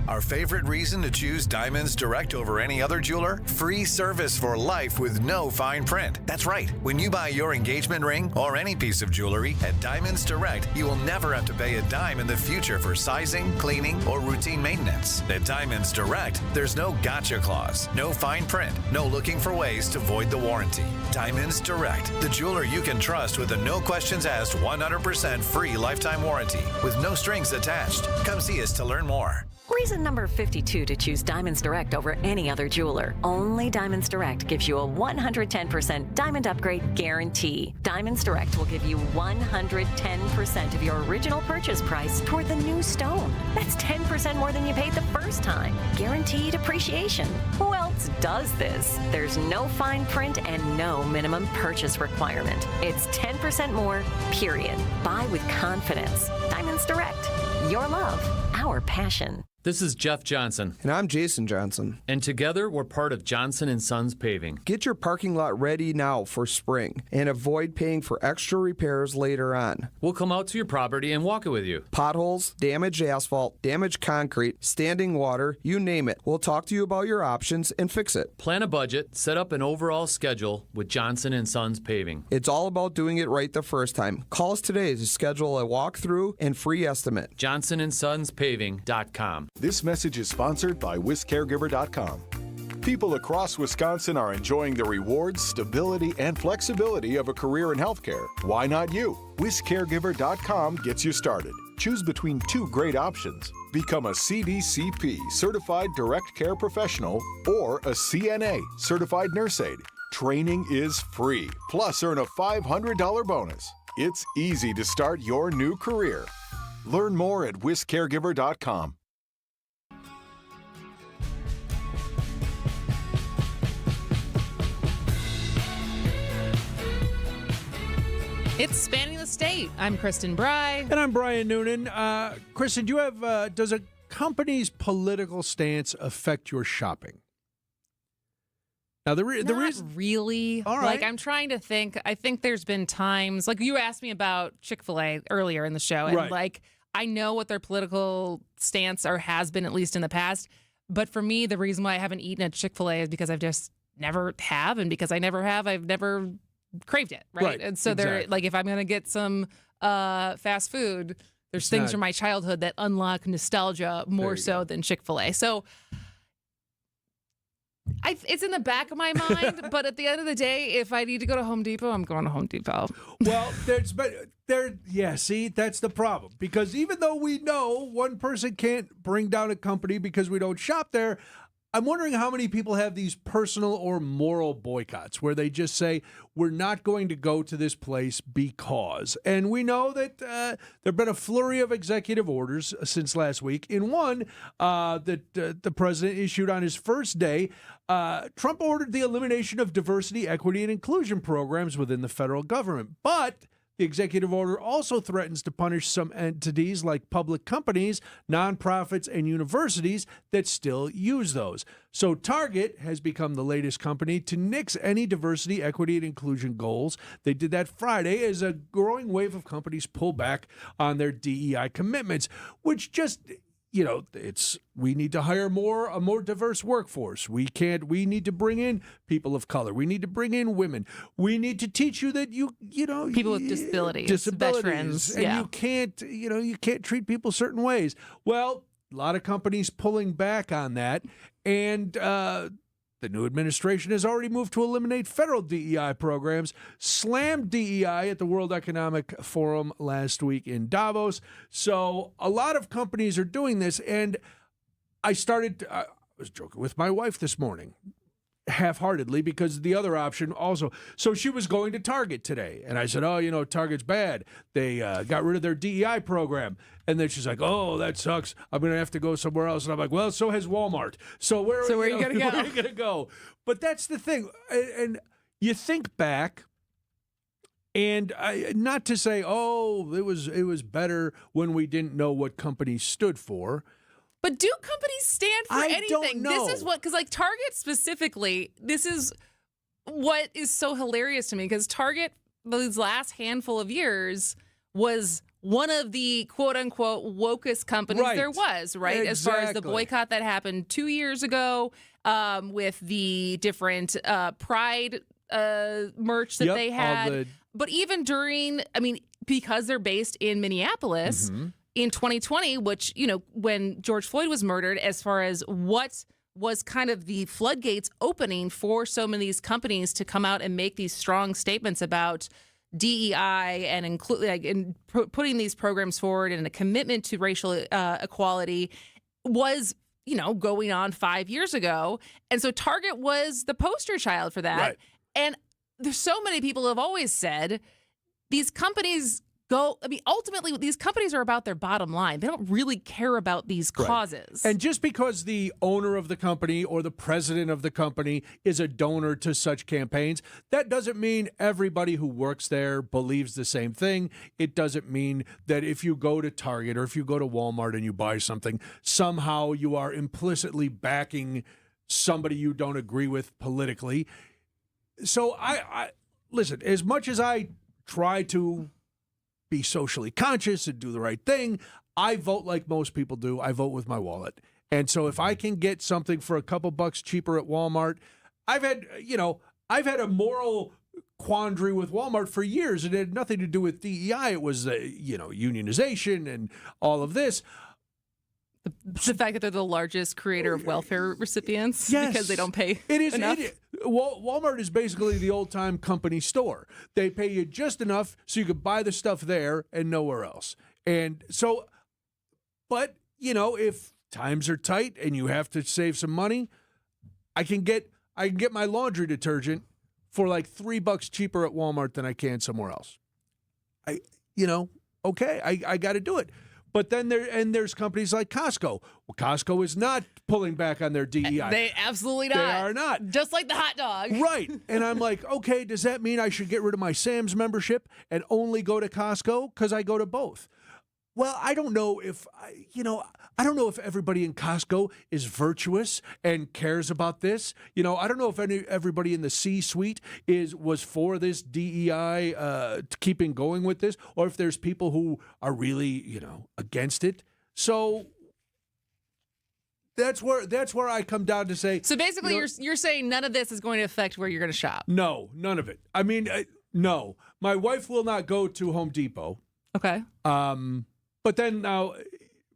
Our favorite reason to choose Diamonds Direct over any other jeweler? Free service for life with no fine print. That's right. When you buy your engagement ring or any piece of jewelry at Diamonds Direct, you will never have to pay a dime in the future for sizing, cleaning, or routine maintenance. At Diamonds Direct, there's no gotcha clause, no fine print, no looking for ways to void the warranty. Diamonds Direct, the jeweler you can trust with a no questions asked 100% free lifetime warranty with no strings attached. Come see us to learn more. Reason number 52 to choose Diamonds Direct over any other jeweler. Only Diamonds Direct gives you a 110% diamond upgrade guarantee. Diamonds Direct will give you 110% of your original purchase price toward the new stone. That's 10% more than you paid the first time. Guaranteed appreciation. Who else does this? There's no fine print and no minimum purchase requirement. It's 10% more, period. Buy with confidence. Diamonds Direct. Your love, our passion. This is Jeff Johnson. And I'm Jason Johnson. And together, we're part of Johnson & Sons Paving. Get your parking lot ready now for spring and avoid paying for extra repairs later on. We'll come out to your property and walk it with you. Potholes, damaged asphalt, damaged concrete, standing water, you name it. We'll talk to you about your options and fix it. Plan a budget, set up an overall schedule with Johnson & Sons Paving. It's all about doing it right the first time. Call us today to schedule a walkthrough and free estimate. JohnsonandSonsPaving.com. This message is sponsored by WisCaregiver.com. People across Wisconsin are enjoying the rewards, stability, and flexibility of a career in healthcare. Why not you? WisCaregiver.com gets you started. Choose between 2 great options. Become a CDCP, Certified Direct Care Professional, or a CNA, Certified Nurse Aide. Training is free, plus earn a $500 bonus. It's easy to start your new career. Learn more at WisCaregiver.com. It's Spanning the State. I'm Kristen Bry. And I'm Brian Noonan. Kristen, do you have, does a company's political stance affect your shopping? Now, the reason really. All right. Like, I'm trying to think. I think there's been times, like you asked me about Chick-fil-A earlier in the show, and Right. like I know what their political stance or has been, at least in the past. But for me, the reason why I haven't eaten at Chick-fil-A is because I've just never have, and because I never have, I've never craved it, right? And so they're like, if I'm gonna get some fast food, there's things from my childhood that unlock nostalgia more so than Chick-fil-A. So it's in the back of my mind, but at the end of the day, if I need to go to Home Depot, I'm going to Home Depot. Well, see, that's the problem. Because even though we know one person can't bring down a company because we don't shop there, I'm wondering how many people have these personal or moral boycotts where they just say, we're not going to go to this place because. And we know that there have been a flurry of executive orders since last week. In one that the president issued on his first day, Trump ordered the elimination of diversity, equity, and inclusion programs within the federal government. But the executive order also threatens to punish some entities like public companies, nonprofits, and universities that still use those. So Target has become the latest company to nix any diversity, equity, and inclusion goals. They did that Friday as a growing wave of companies pull back on their DEI commitments, which just... we need to hire a more diverse workforce. We need to bring in people of color. We need to bring in women. We need to teach you that people with disabilities, veterans, and you can't treat people certain ways. Well, a lot of companies pulling back on that, and the new administration has already moved to eliminate federal DEI programs, slammed DEI at the World Economic Forum last week in Davos. So a lot of companies are doing this. And I was joking with my wife this morning, half-heartedly, because the other option also. So she was going to Target today. And I said, Target's bad. They got rid of their DEI program. And then she's like, oh, that sucks. I'm going to have to go somewhere else. And I'm like, well, so has Walmart. So where are you going to go? But that's the thing. And you think back, and not to say, oh, it was better when we didn't know what companies stood for. But do companies stand for anything? Don't know. This is what, because like Target specifically, this is what is so hilarious to me, because Target, these last handful of years, was one of the quote unquote wokest companies there was, right? Exactly. As far as the boycott that happened 2 years ago with the different Pride merch that they had. But even during, because they're based in Minneapolis, in 2020, which, when George Floyd was murdered, as far as what was kind of the floodgates opening for so many of these companies to come out and make these strong statements about DEI and putting these programs forward and a commitment to racial equality was, going on 5 years ago. And so Target was the poster child for that. Right. And there's so many people who have always said these companies ultimately, these companies are about their bottom line. They don't really care about these causes. And just because the owner of the company or the president of the company is a donor to such campaigns, that doesn't mean everybody who works there believes the same thing. It doesn't mean that if you go to Target or if you go to Walmart and you buy something, somehow you are implicitly backing somebody you don't agree with politically. So I listen, as much as I try to be socially conscious and do the right thing, I vote like most people do. I vote with my wallet. And so if I can get something for a couple bucks cheaper at Walmart, I've had a moral quandary with Walmart for years. It had nothing to do with DEI. It was, unionization and all of this. The fact that they're the largest creator of welfare recipients because they don't pay enough. Walmart is basically the old-time company store. They pay you just enough so you can buy the stuff there and nowhere else. And so, but, if times are tight and you have to save some money, I can get my laundry detergent for like $3 cheaper at Walmart than I can somewhere else. I got to do it. But then there's companies like Costco. Well, Costco is not pulling back on their DEI. They absolutely not. They are not. Just like the hot dog. Right. And I'm like, okay, does that mean I should get rid of my Sam's membership and only go to Costco? Because I go to both. Well, I don't know if everybody in Costco is virtuous and cares about this. I don't know if everybody in the C-suite was for this DEI, keeping going with this, or if there's people who are really, against it. So that's where I come down to say. So basically, you're saying none of this is going to affect where you're going to shop. No, none of it. I mean, no. My wife will not go to Home Depot. Okay. But then now,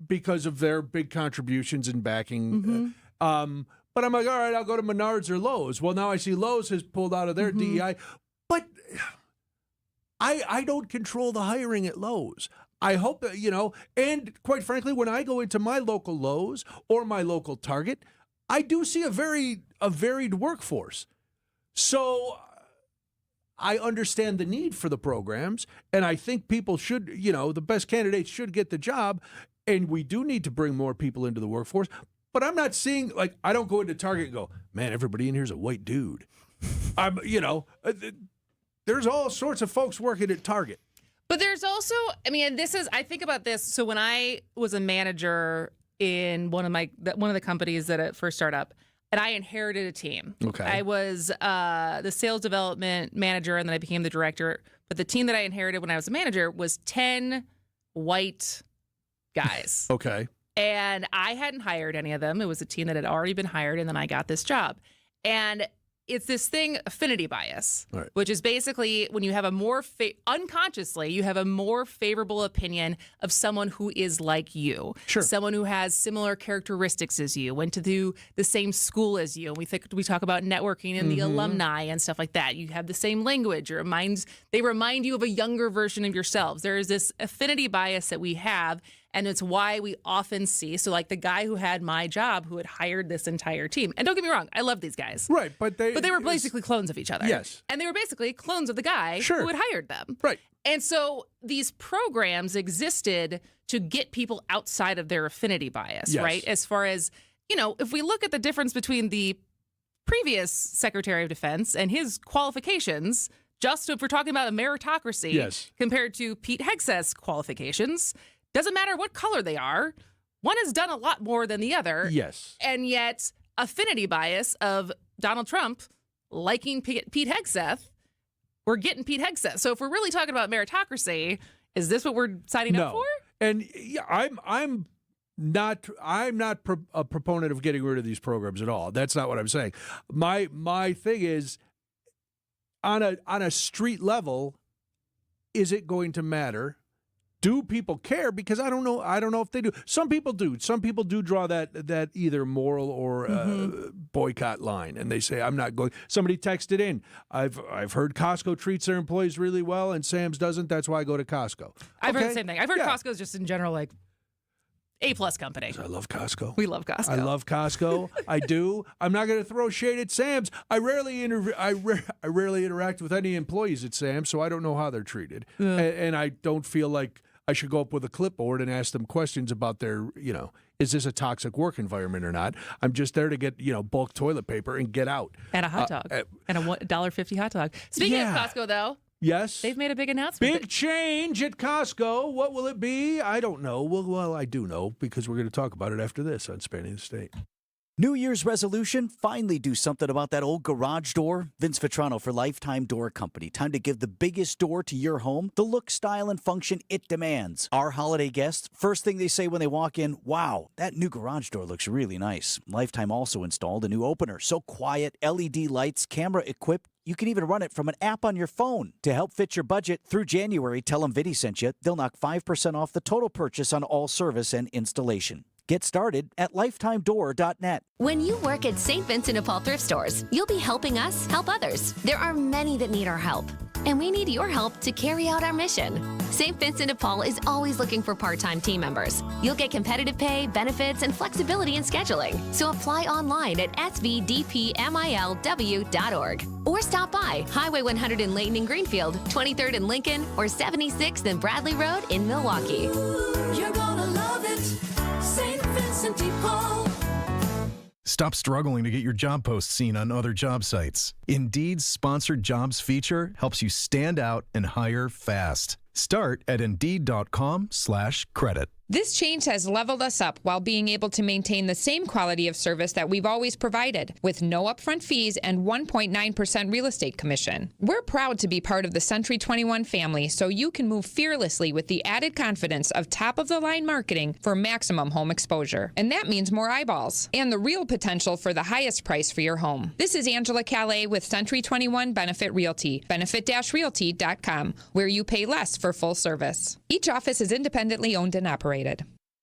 because of their big contributions and backing, but I'm like, all right, I'll go to Menards or Lowe's. Well, now I see Lowe's has pulled out of their DEI, but I don't control the hiring at Lowe's. I hope that, and quite frankly, when I go into my local Lowe's or my local Target, I do see a varied workforce. So I understand the need for the programs, and I think people should, the best candidates should get the job, and we do need to bring more people into the workforce. But I'm not seeing, I don't go into Target and go, man, everybody in here is a white dude. There's all sorts of folks working at Target. But there's also, I think about this. So when I was a manager in one of the companies that at first started up, and I inherited a team. Okay. I was the sales development manager, and then I became the director. But the team that I inherited when I was a manager was 10 white guys. Okay. And I hadn't hired any of them. It was a team that had already been hired, and then I got this job. And it's this thing, affinity bias, right, which is basically when you have a more unconsciously, you have a more favorable opinion of someone who is like you. Sure. Someone who has similar characteristics as you, went to the same school as you. And we talk about networking and the alumni and stuff like that. You have the same language. They remind you of a younger version of yourselves. There is this affinity bias that we have. And it's why we often see, so like the guy who had my job, who had hired this entire team. And don't get me wrong, I love these guys. Right, but they were basically clones of each other. Yes. And they were basically clones of the guy who had hired them. Right. And so these programs existed to get people outside of their affinity bias, right? As far as, if we look at the difference between the previous Secretary of Defense and his qualifications, just if we're talking about a meritocracy compared to Pete Hegseth's qualifications, doesn't matter what color they are. One has done a lot more than the other. Yes. And yet, affinity bias of Donald Trump liking Pete Hegseth, we're getting Pete Hegseth. So if we're really talking about meritocracy, is this what we're signing up for? And I'm not a proponent of getting rid of these programs at all. That's not what I'm saying. My thing is, on a street level, is it going to matter? Do people care? Because I don't know if they do. Some people do. Some people do draw that either moral or boycott line, and they say, "I'm not going." Somebody texted in, "I've heard Costco treats their employees really well, and Sam's doesn't. That's why I go to Costco." I've heard the same thing. I've heard Costco's just in general A-plus company. I love Costco. We love Costco. I love Costco. I do. I'm not going to throw shade at Sam's. I rarely interact with any employees at Sam's, so I don't know how they're treated. And I don't feel like I should go up with a clipboard and ask them questions about their, is this a toxic work environment or not? I'm just there to get, bulk toilet paper and get out. And a hot dog. And a $1.50 hot dog. Speaking of Costco, though. Yes. They've made a big announcement. Big change at Costco. What will it be? I don't know. Well, I do know because we're going to talk about it after this on Spanning the State. New Year's resolution, finally do something about that old garage door. Vince Vitrano for Lifetime Door Company. Time to give the biggest door to your home the look, style, and function it demands. Our holiday guests, first thing they say when they walk in, wow, that new garage door looks really nice. Lifetime also installed a new opener. So quiet, LED lights, camera equipped. You can even run it from an app on your phone. To help fit your budget, through January, tell them Vinny sent you. They'll knock 5% off the total purchase on all service and installation. Get started at lifetimedoor.net. When you work at St. Vincent de Paul thrift stores, you'll be helping us help others. There are many that need our help, and we need your help to carry out our mission. St. Vincent de Paul is always looking for part-time team members. You'll get competitive pay, benefits, and flexibility in scheduling. So apply online at svdpmilw.org or stop by Highway 100 in Layton and Greenfield, 23rd in Lincoln, or 76th and Bradley Road in Milwaukee. You're gonna love it. St. Vincent de Paul. Stop struggling to get your job post seen on other job sites. Indeed's sponsored jobs feature helps you stand out and hire fast. Start at Indeed.com/credit. This change has leveled us up while being able to maintain the same quality of service that we've always provided, with no upfront fees and 1.9% real estate commission. We're proud to be part of the Century 21 family, so you can move fearlessly with the added confidence of top-of-the-line marketing for maximum home exposure. And that means more eyeballs and the real potential for the highest price for your home. This is Angela Calais with Century 21 Benefit Realty, benefit-realty.com, where you pay less for full service. Each office is independently owned and operated.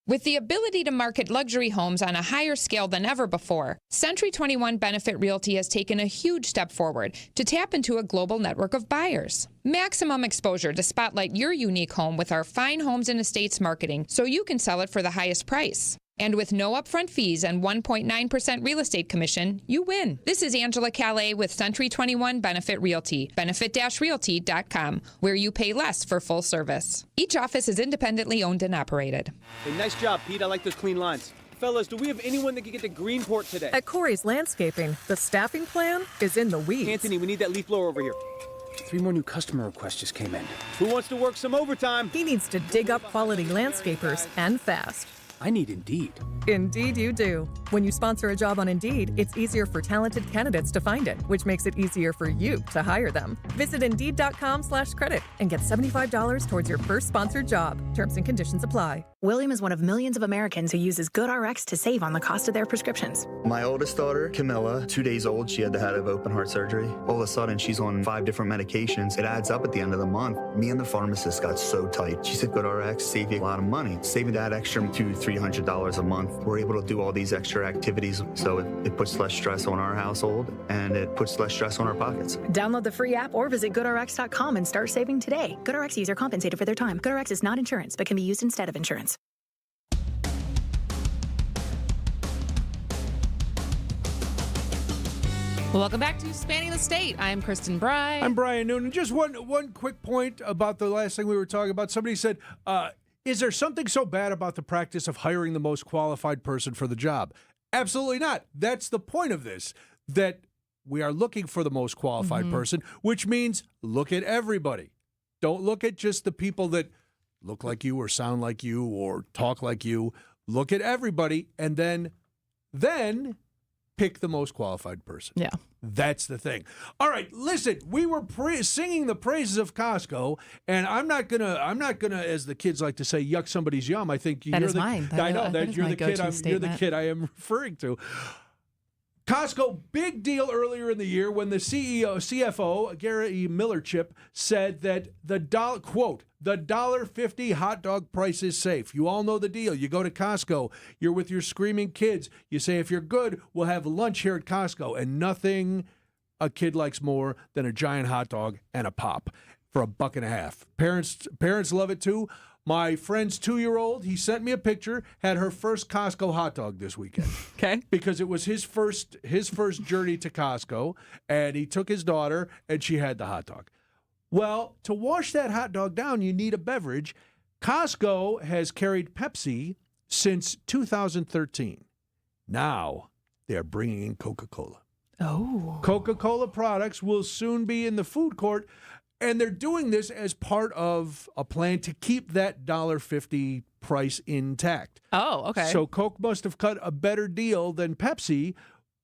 With the ability to market luxury homes on a higher scale than ever before, Century 21 Benefit Realty has taken a huge step forward to tap into a global network of buyers. Maximum exposure to spotlight your unique home with our fine homes and estates marketing so you can sell it for the highest price. And with no upfront fees and 1.9% real estate commission, you win. This is Angela Calais with Century 21 Benefit Realty, benefit-realty.com, where you pay less for full service. Each office is independently owned and operated. Hey, nice job, Pete. I like those clean lines. Fellas, do we have anyone that can get to Greenport today? At Corey's Landscaping, the staffing plan is in the weeds. Anthony, we need that leaf blower over here. 3 more new customer requests just came in. Who wants to work some overtime? He needs to dig up quality landscapers and fast. I need Indeed. Indeed you do. When you sponsor a job on Indeed, it's easier for talented candidates to find it, which makes it easier for you to hire them. Visit Indeed.com/credit and get $75 towards your first sponsored job. Terms and conditions apply. William is one of millions of Americans who uses GoodRx to save on the cost of their prescriptions. My oldest daughter, Camilla, 2 days old, she had have open heart surgery. All of a sudden, she's on 5 different medications. It adds up at the end of the month. Me and the pharmacist got so tight. She said, GoodRx save you a lot of money. Saving that extra $200-300 a month. We're able to do all these extra activities, so it puts less stress on our household, and it puts less stress on our pockets. Download the free app or visit GoodRx.com and start saving today. GoodRx user compensated for their time. GoodRx is not insurance, but can be used instead of insurance. Welcome back to Spanning the State. I'm Kristen Bry. I'm Brian Noonan. Just one quick point about the last thing we were talking about. Somebody said, is there something so bad about the practice of hiring the most qualified person for the job? Absolutely not. That's the point of this, that we are looking for the most qualified person, which means look at everybody. Don't look at just the people that look like you or sound like you or talk like you. Look at everybody and then pick the most qualified person. Yeah. That's the thing. All right, listen, we were singing the praises of Costco, and I'm not gonna, as the kids like to say, yuck somebody's yum. I think that is mine. I know that you're the kid. You're the kid I am referring to. Costco, big deal earlier in the year when the CFO, Gary Millerchip, said that the $1.50 hot dog price is safe. You all know the deal. You go to Costco, you're with your screaming kids. You say, if you're good, we'll have lunch here at Costco. And nothing a kid likes more than a giant hot dog and a pop for $1.50. Parents love it too. My friend's 2-year-old, he sent me a picture, had her first Costco hot dog this weekend. Okay. Because it was his first journey to Costco, and he took his daughter, and she had the hot dog. Well, to wash that hot dog down, you need a beverage. Costco has carried Pepsi since 2013. Now they're bringing in Coca-Cola. Oh. Coca-Cola products will soon be in the food court, and they're doing this as part of a plan to keep that $1.50 price intact. Oh, okay. So Coke must have cut a better deal than Pepsi,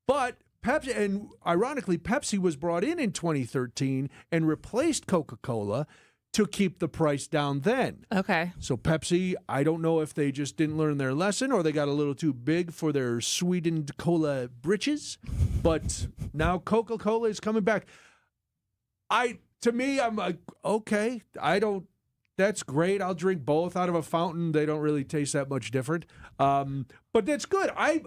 but Pepsi, and ironically, Pepsi was brought in 2013 and replaced Coca-Cola to keep the price down then. Okay. So Pepsi, I don't know if they just didn't learn their lesson or they got a little too big for their sweetened cola britches, but now Coca-Cola is coming back. To me, I'm like, okay, that's great. I'll drink both out of a fountain. They don't really taste that much different. But that's good. I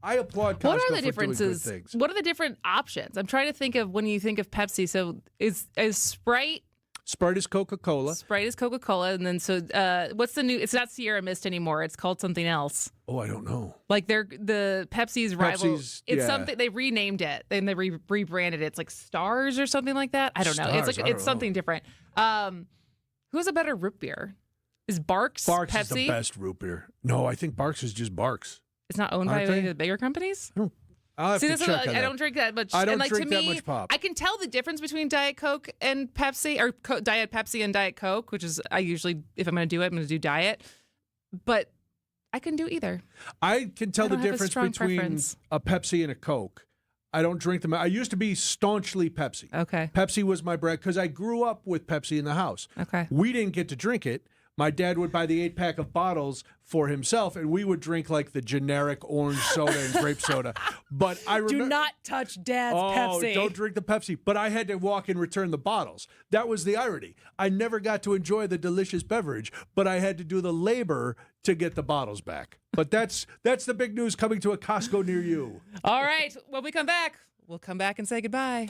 applaud Costco What are the for differences? doing good things. What are the different options? I'm trying to think of when you think of Pepsi. So is Sprite? Sprite is Coca-Cola. Sprite is Coca-Cola, and then what's the new? It's not Sierra Mist anymore. It's called something else. Oh, I don't know. Like the Pepsi's rival. Pepsi's, It's yeah. something they renamed it and they rebranded it. It's like Stars or something like that. I don't know. Stars, It's I like don't it's something different. Who has a better root beer? Is Barks Barks Pepsi? is the best root beer. No, I think Barks is just Barks. It's not owned by Aren't any they? of the bigger companies? I'll have See, to this is check on I that. don't drink that much. I don't and like, drink to that me, much pop. I can tell the difference between Diet Coke and Pepsi, or Diet Pepsi and Diet Coke, which is I usually, if I'm going to do it, I'm going to do Diet. But I can do either. I can tell I the don't have a difference strong between preference. a Pepsi and a Coke. I don't drink them. I used to be staunchly Pepsi. Okay. Pepsi was my brand because I grew up with Pepsi in the house. Okay. We didn't get to drink it. My dad would buy the 8-pack of bottles for himself, and we would drink like the generic orange soda and grape soda. But I remember. Do not touch Dad's Pepsi. Don't drink the Pepsi. But I had to walk and return the bottles. That was the irony. I never got to enjoy the delicious beverage, but I had to do the labor to get the bottles back. But that's the big news coming to a Costco near you. All right. When we come back, we'll come back and say goodbye.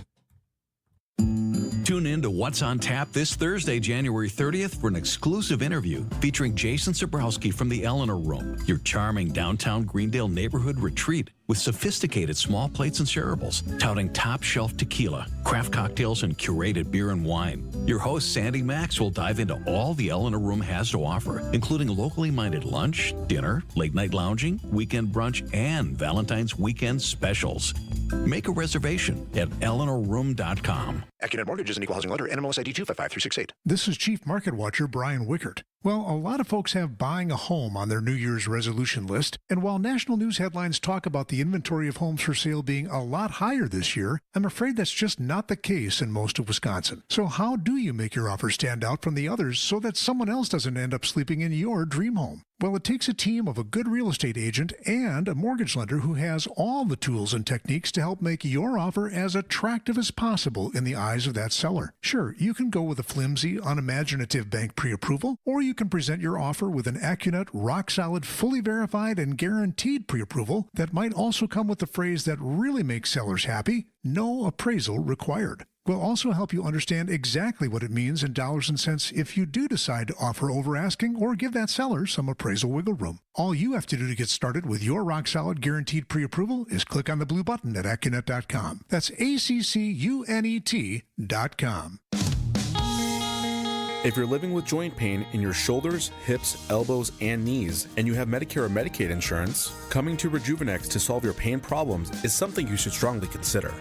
Tune in to What's on Tap this Thursday, January 30th for an exclusive interview featuring Jason Zabrowski from the Eleanor Room, your charming downtown Greendale neighborhood retreat with sophisticated small plates and shareables, touting top-shelf tequila, craft cocktails, and curated beer and wine. Your host, Sandy Max, will dive into all the Eleanor Room has to offer, including locally minded lunch, dinner, late-night lounging, weekend brunch, and Valentine's weekend specials. Make a reservation at eleanorroom.com. AccuNet Mortgage is an equal housing lender. NMLS ID 255368. This is Chief Market Watcher Brian Wickert. Well, a lot of folks have buying a home on their New Year's resolution list, and while national news headlines talk about the inventory of homes for sale being a lot higher this year, I'm afraid that's just not the case in most of Wisconsin. So how do you make your offer stand out from the others so that someone else doesn't end up sleeping in your dream home? Well, it takes a team of a good real estate agent and a mortgage lender who has all the tools and techniques to help make your offer as attractive as possible in the eyes of that seller. Sure, you can go with a flimsy, unimaginative bank pre-approval, or you can present your offer with an AccuNet, rock-solid, fully verified, and guaranteed pre-approval that might also come with the phrase that really makes sellers happy: no appraisal required. We'll also help you understand exactly what it means in dollars and cents if you do decide to offer over asking or give that seller some appraisal wiggle room. All you have to do to get started with your rock-solid guaranteed pre-approval is click on the blue button at AccuNet.com. That's ACCUNET.com. If you're living with joint pain in your shoulders, hips, elbows, and knees, and you have Medicare or Medicaid insurance, coming to Rejuvenex to solve your pain problems is something you should strongly consider.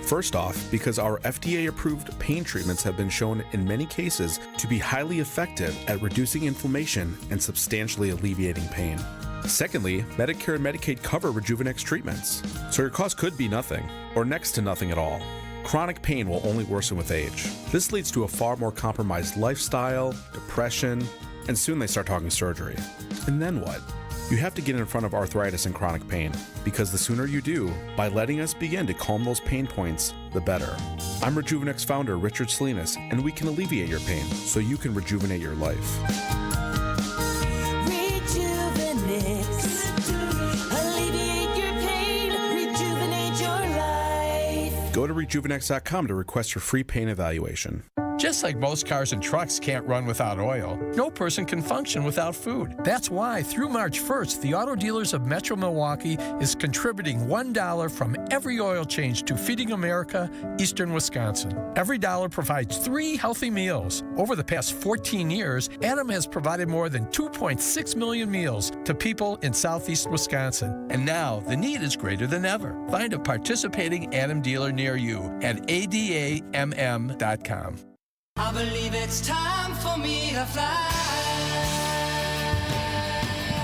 First off, because our FDA-approved pain treatments have been shown in many cases to be highly effective at reducing inflammation and substantially alleviating pain. Secondly, Medicare and Medicaid cover Rejuvenex treatments, so your cost could be nothing, or next to nothing at all. Chronic pain will only worsen with age. This leads to a far more compromised lifestyle, depression, and soon they start talking surgery. And then what? You have to get in front of arthritis and chronic pain, because the sooner you do, by letting us begin to calm those pain points, the better. I'm Rejuvenex founder Richard Salinas, and we can alleviate your pain so you can rejuvenate your life. Alleviate your pain, rejuvenate your life. Go to Rejuvenex.com to request your free pain evaluation. Just like most cars and trucks can't run without oil, no person can function without food. That's why through March 1st, the Auto Dealers of Metro Milwaukee is contributing $1 from every oil change to Feeding America, Eastern Wisconsin. Every dollar provides 3 healthy meals. Over the past 14 years, Adam has provided more than 2.6 million meals to people in southeast Wisconsin. And now the need is greater than ever. Find a participating Adam dealer near you at adamm.com. I believe it's time for me to fly.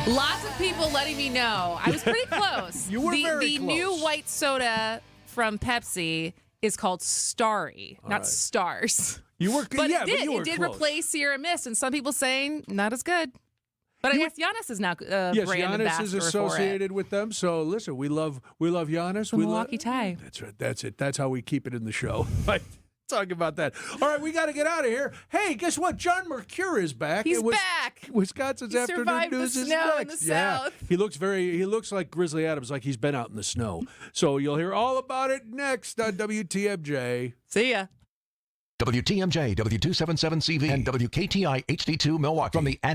Lots of people letting me know. I was pretty close. You were very The close. new white soda from Pepsi is called Starry, not right. Stars. You were, But yeah, it did. but you were It did close. replace Sierra Mist, and some people saying not as good. But I guess Giannis is now Yes, brand Giannis ambassador is for it. associated with them. So listen, we love Giannis. The Milwaukee tie. That's right. That's it. That's how we keep it in the show. Right. Talking about that. All right, we got to get out of here. Hey, guess what? John Mercure is back. He's back. Wisconsin's He afternoon survived the news is snow in next. the Yeah, South. he looks like Grizzly Adams, like he's been out in the snow. So you'll hear all about it next on WTMJ. See ya. WTMJ, W277CV, and WKTI HD2 Milwaukee. From the Annex